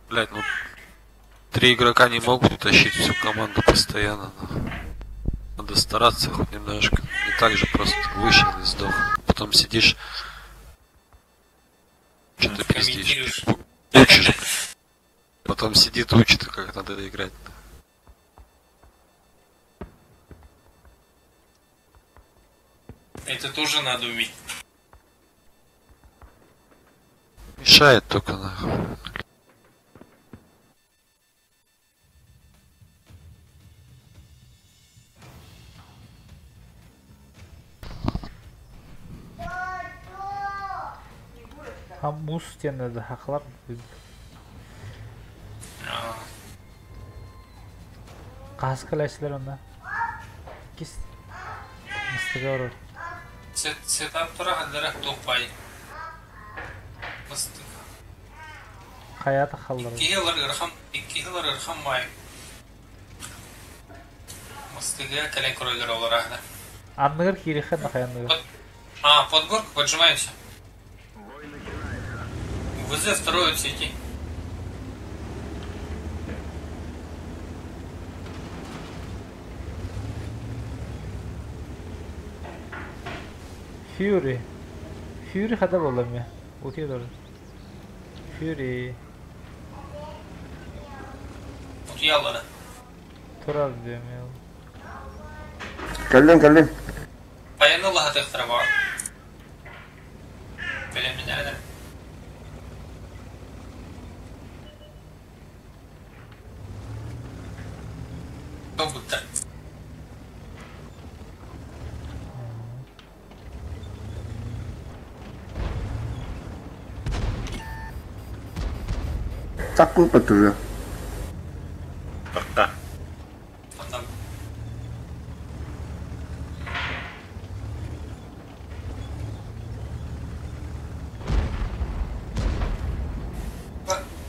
Блять, ну 3 игрока не могут тащить всю команду постоянно. Надо стараться хоть немножко. Не так же просто вышел и сдох. Потом сидишь, что-то пиздишь. Учишь. Потом сидит, учит, как надо играть. Это тоже надо уметь. Мешает только нахуй. Мус стенада хақлап. Қасқалайсылар онда. Кис. Мыстыға ұрыр. Сетап тұра қадырақ тоқпай. Мыстық. Қаяты қалдыр. Икки жылар ырхам май. Мыстыға кәлен көрілер олар ағда. Анныгар кирихен нахаянныгар. Под горку поджимаемся. ВЗ второй сети. Fury. Fury хада болам я. Утия дор. Fury. Утиялары. Турар диyorum ya. Geldim. Паяны лаға тықтыра бар. Білемін әрді. Çok bıktı. Так выпад уже. Пока. Потом.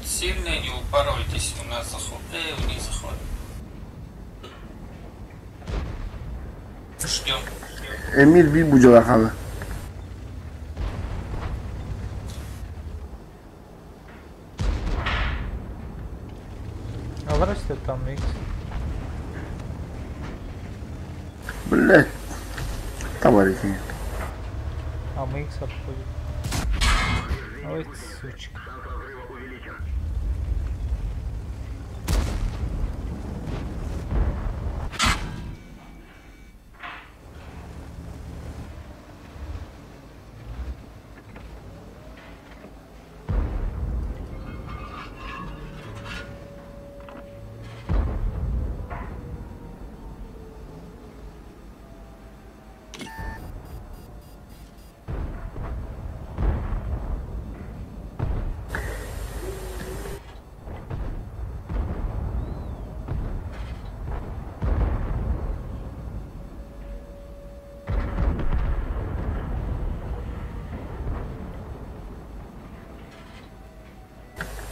Сильно не упоройтесь, у нас заход. У них заход. Ждем. Emir bir bucala kalı. Alır işte tam X. Блять. Товарищи. Ama X отходит. Ой, сучка.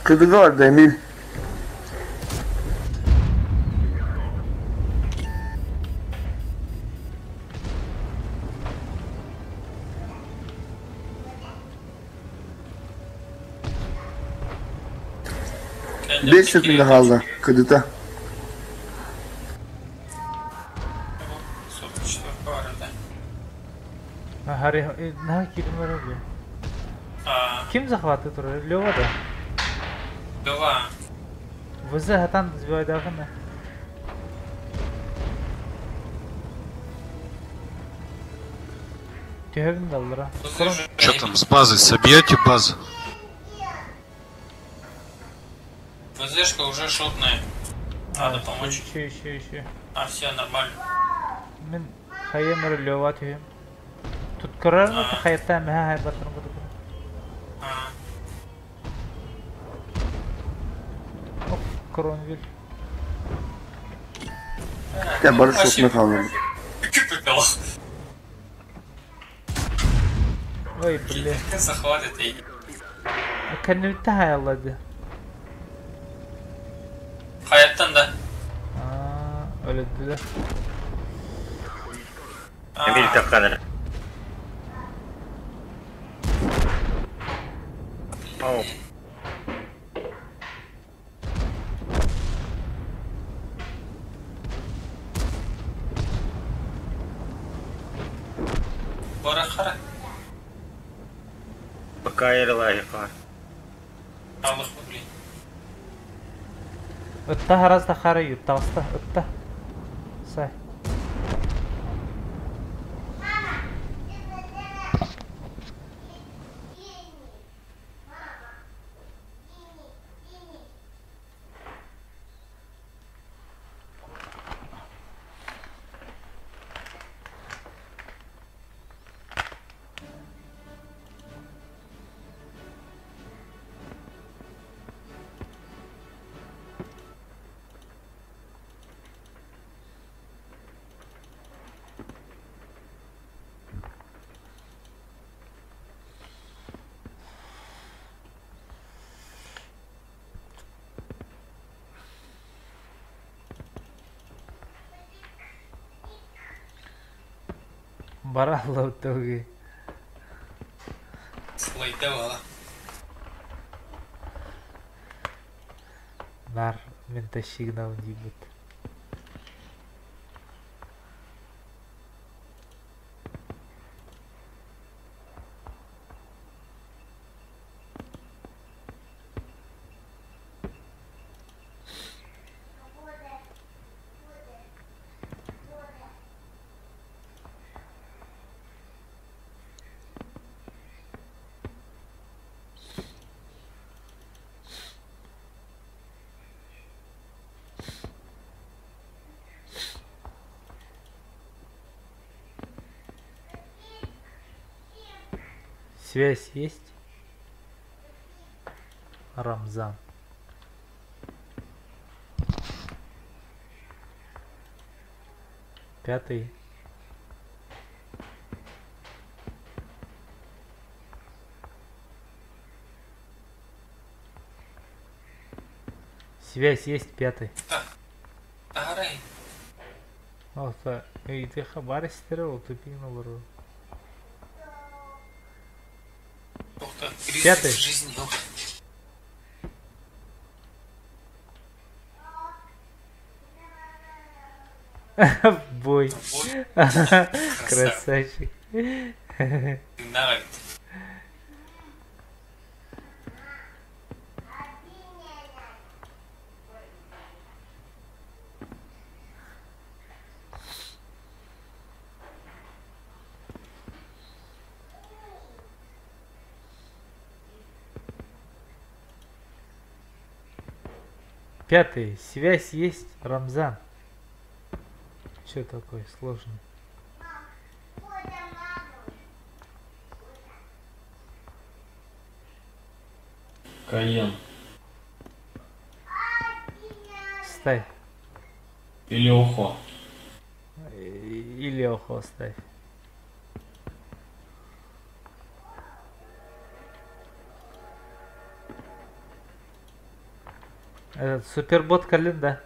Kıdığı vardı Emir. Beş sırtında kaldı kıdıda. Hari, nah kirim var abi. Kim захватывает туры? Лёва да? Лёва. ВЗ хатан сбивает давно. Тегін далдыра. Что там с базой? Собьете базу? ВЗшка уже шотная. Надо помочь. Еще. Все нормально. Мен хайемер Лёва тегім. Тут кырарны та хайта меха хайбатырын кыды. Кронвиль. Ya barış sokuna kaldı. Кипипело. Ой, бля. Захватит и... Кәнне бітті хайалады. Hayattan da. Öyle dediler. Emir takkadır. Ау. Бора қара. Пока айрылайық. Аллах блин. Ытта харазда хара юттағыста, ытта. Сай. Бара лаутауги. Слайда вала. Нар мен тащигнал дибут. Связь есть? Рамзан. Пятый. Связь есть, пятый. Ағарай. Алта, үйде хабар істері ол тупин олар. Тоқта. Пятый. Кризис в жизни. Бой. Бой. Красавчик. Давай. Пятый. Связь есть, Рамзан. Что такое сложный? Каен. Ставь. Или ухо. Или охо ставь. Этот супербот календа.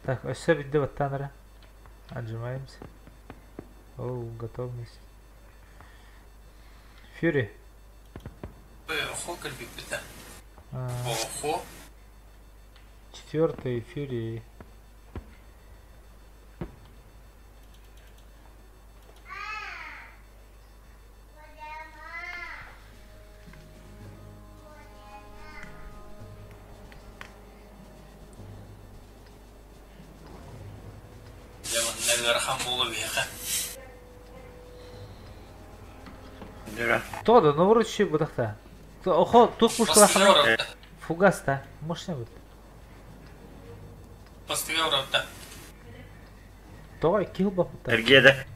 Так, все видео вот Танра. Отжимаемся. О, готовность. Фьюри. Охо, кальбик, да. Охо. Четвертый Фьюри. Todo, ну вроде ще будахта. Охо, тух пушла хана. Фугаста. Может не будет. Постыгау рапта. Той кил бапта. Ергеде.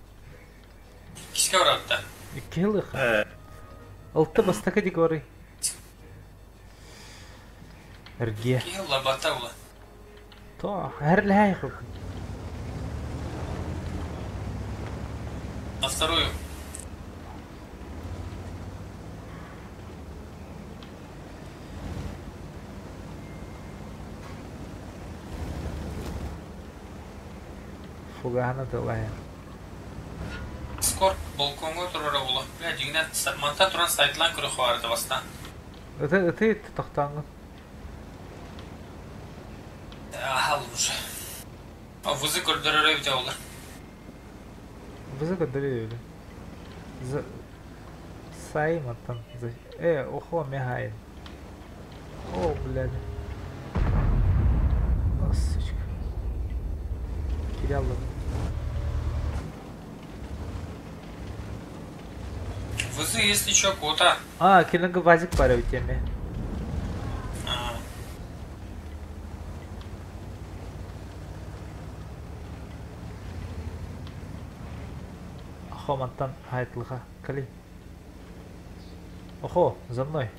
Кискау рапта. Кил их. Алты бастака ди говори. Эрге. Кил лабатаула. То, херлай хук. На вторую. Пугана тылая. Скорп балконга турара була. Бля, дигнат манта туран сайтлан күрө хварды баста. Это тохтаңы. Ахал уже. А вузы көрдөрөрөй бите олар. Вызы кадыры. Сайма там. Охо мехайн. О, блядь. О, сучка. Терял. Вузы, если чё, кота. Кинога вазик парю в теме. Хомантан хайтлыха. Кали. Охо, за мной.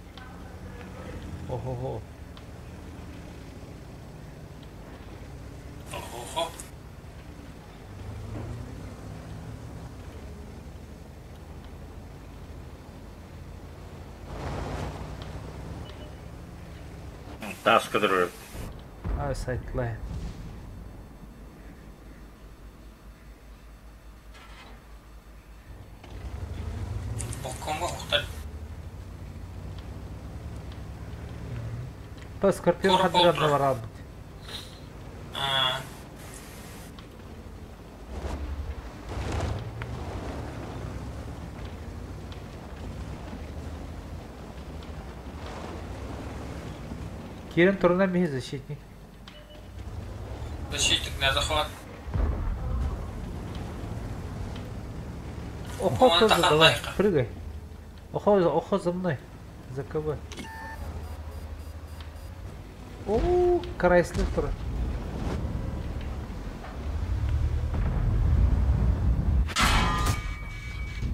Ого-го. Ого-го. Тас кадыры. Сайтлай. Балконга ухтар. Скорпион Скоро хадыран полтора. работать. Кирин турна мехи защитник. Защитник на захват. Охо Он тоже, тахан давай, лайка. прыгай. Охо за мной. За КБ. О, карайслив тура.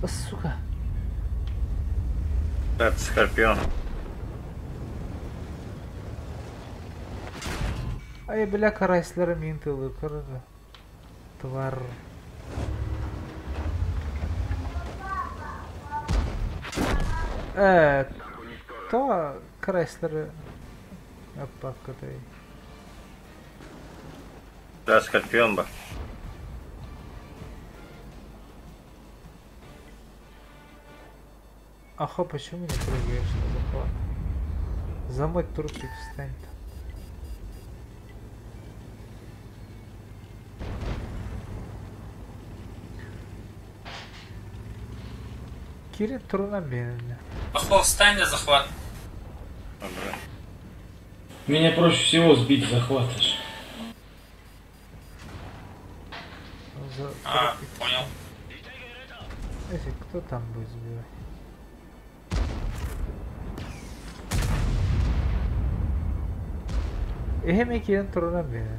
Сука. Это Скорпион. Ай, бля, карайслера минтылы, короче. Твар. То карайслеры. Опакатай. Да, Скорпион бы. Ахо, почему не прыгаешь на захват? За мой трупик встань-то. Кирин трудно бедно. Ахо, встань на захват. Добре. Меня проще всего сбить захватыш. Понял. Если кто там будет сбивать? Мне Кирин трудно бедно.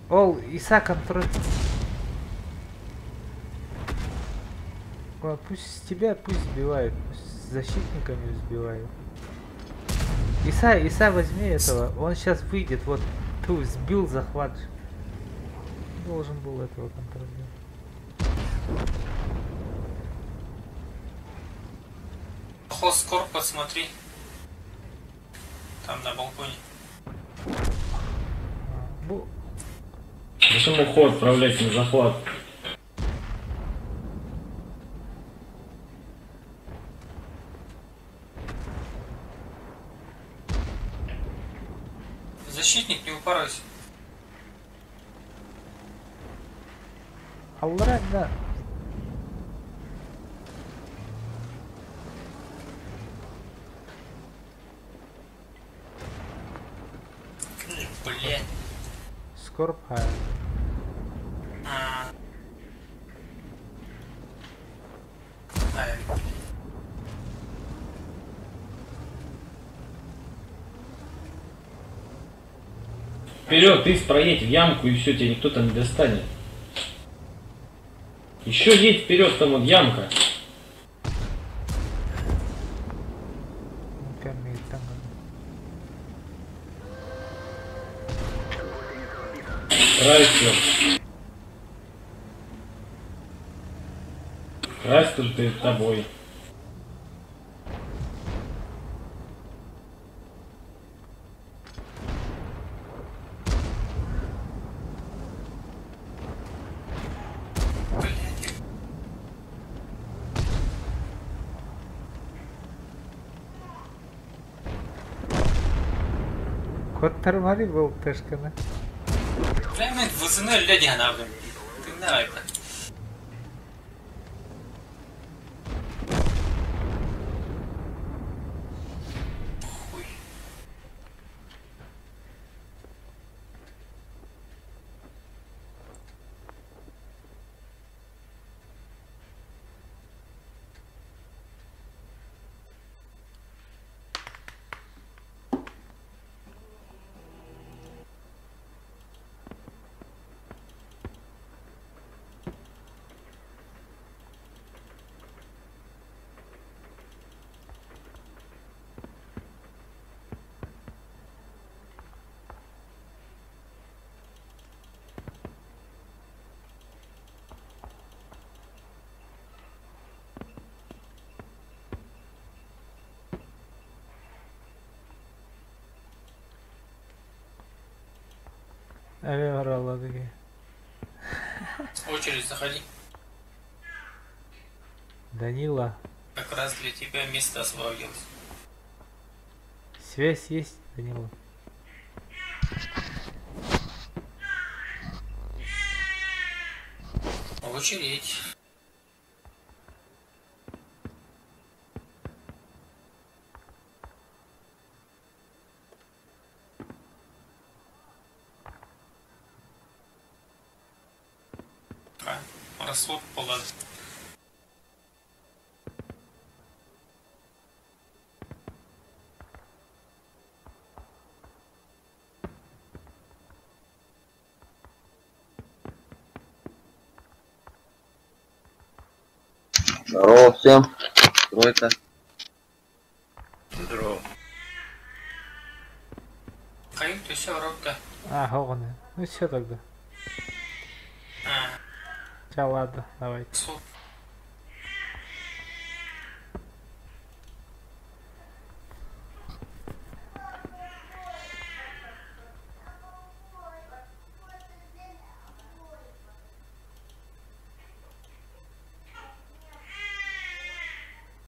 Ол, Иса контроль. Пусть тебя сбивают, пусть с защитниками сбивают. Иса, возьми этого, он сейчас выйдет, вот, сбил захват. Должен был этого контролировать. Ахо, скорб, посмотри. Там на балконе. Зачем ухо отправлять на захват? Защитник, не упоройся. Аллах, да. Блять. Скорб, Вперед, ты проедь в ямку и все, тебя никто там не достанет. Еще едь вперед, там вот ямка. Крайстер. Крайстер перед тобой. Коттар мари был ташкана. Прямо вызывной люди она, блин. Ты давай, блин. Хуй. Аве варалады. Очередь заходи. Данила, Как раз для тебя место освободилось. связь есть, Данила? Очередь. Расход положи. Здорово всем. Тройка. Здорово. Хаим, ты все, Робка. А, Хоганы. Ну все тогда. А, Ча, ладно, давайте. суд.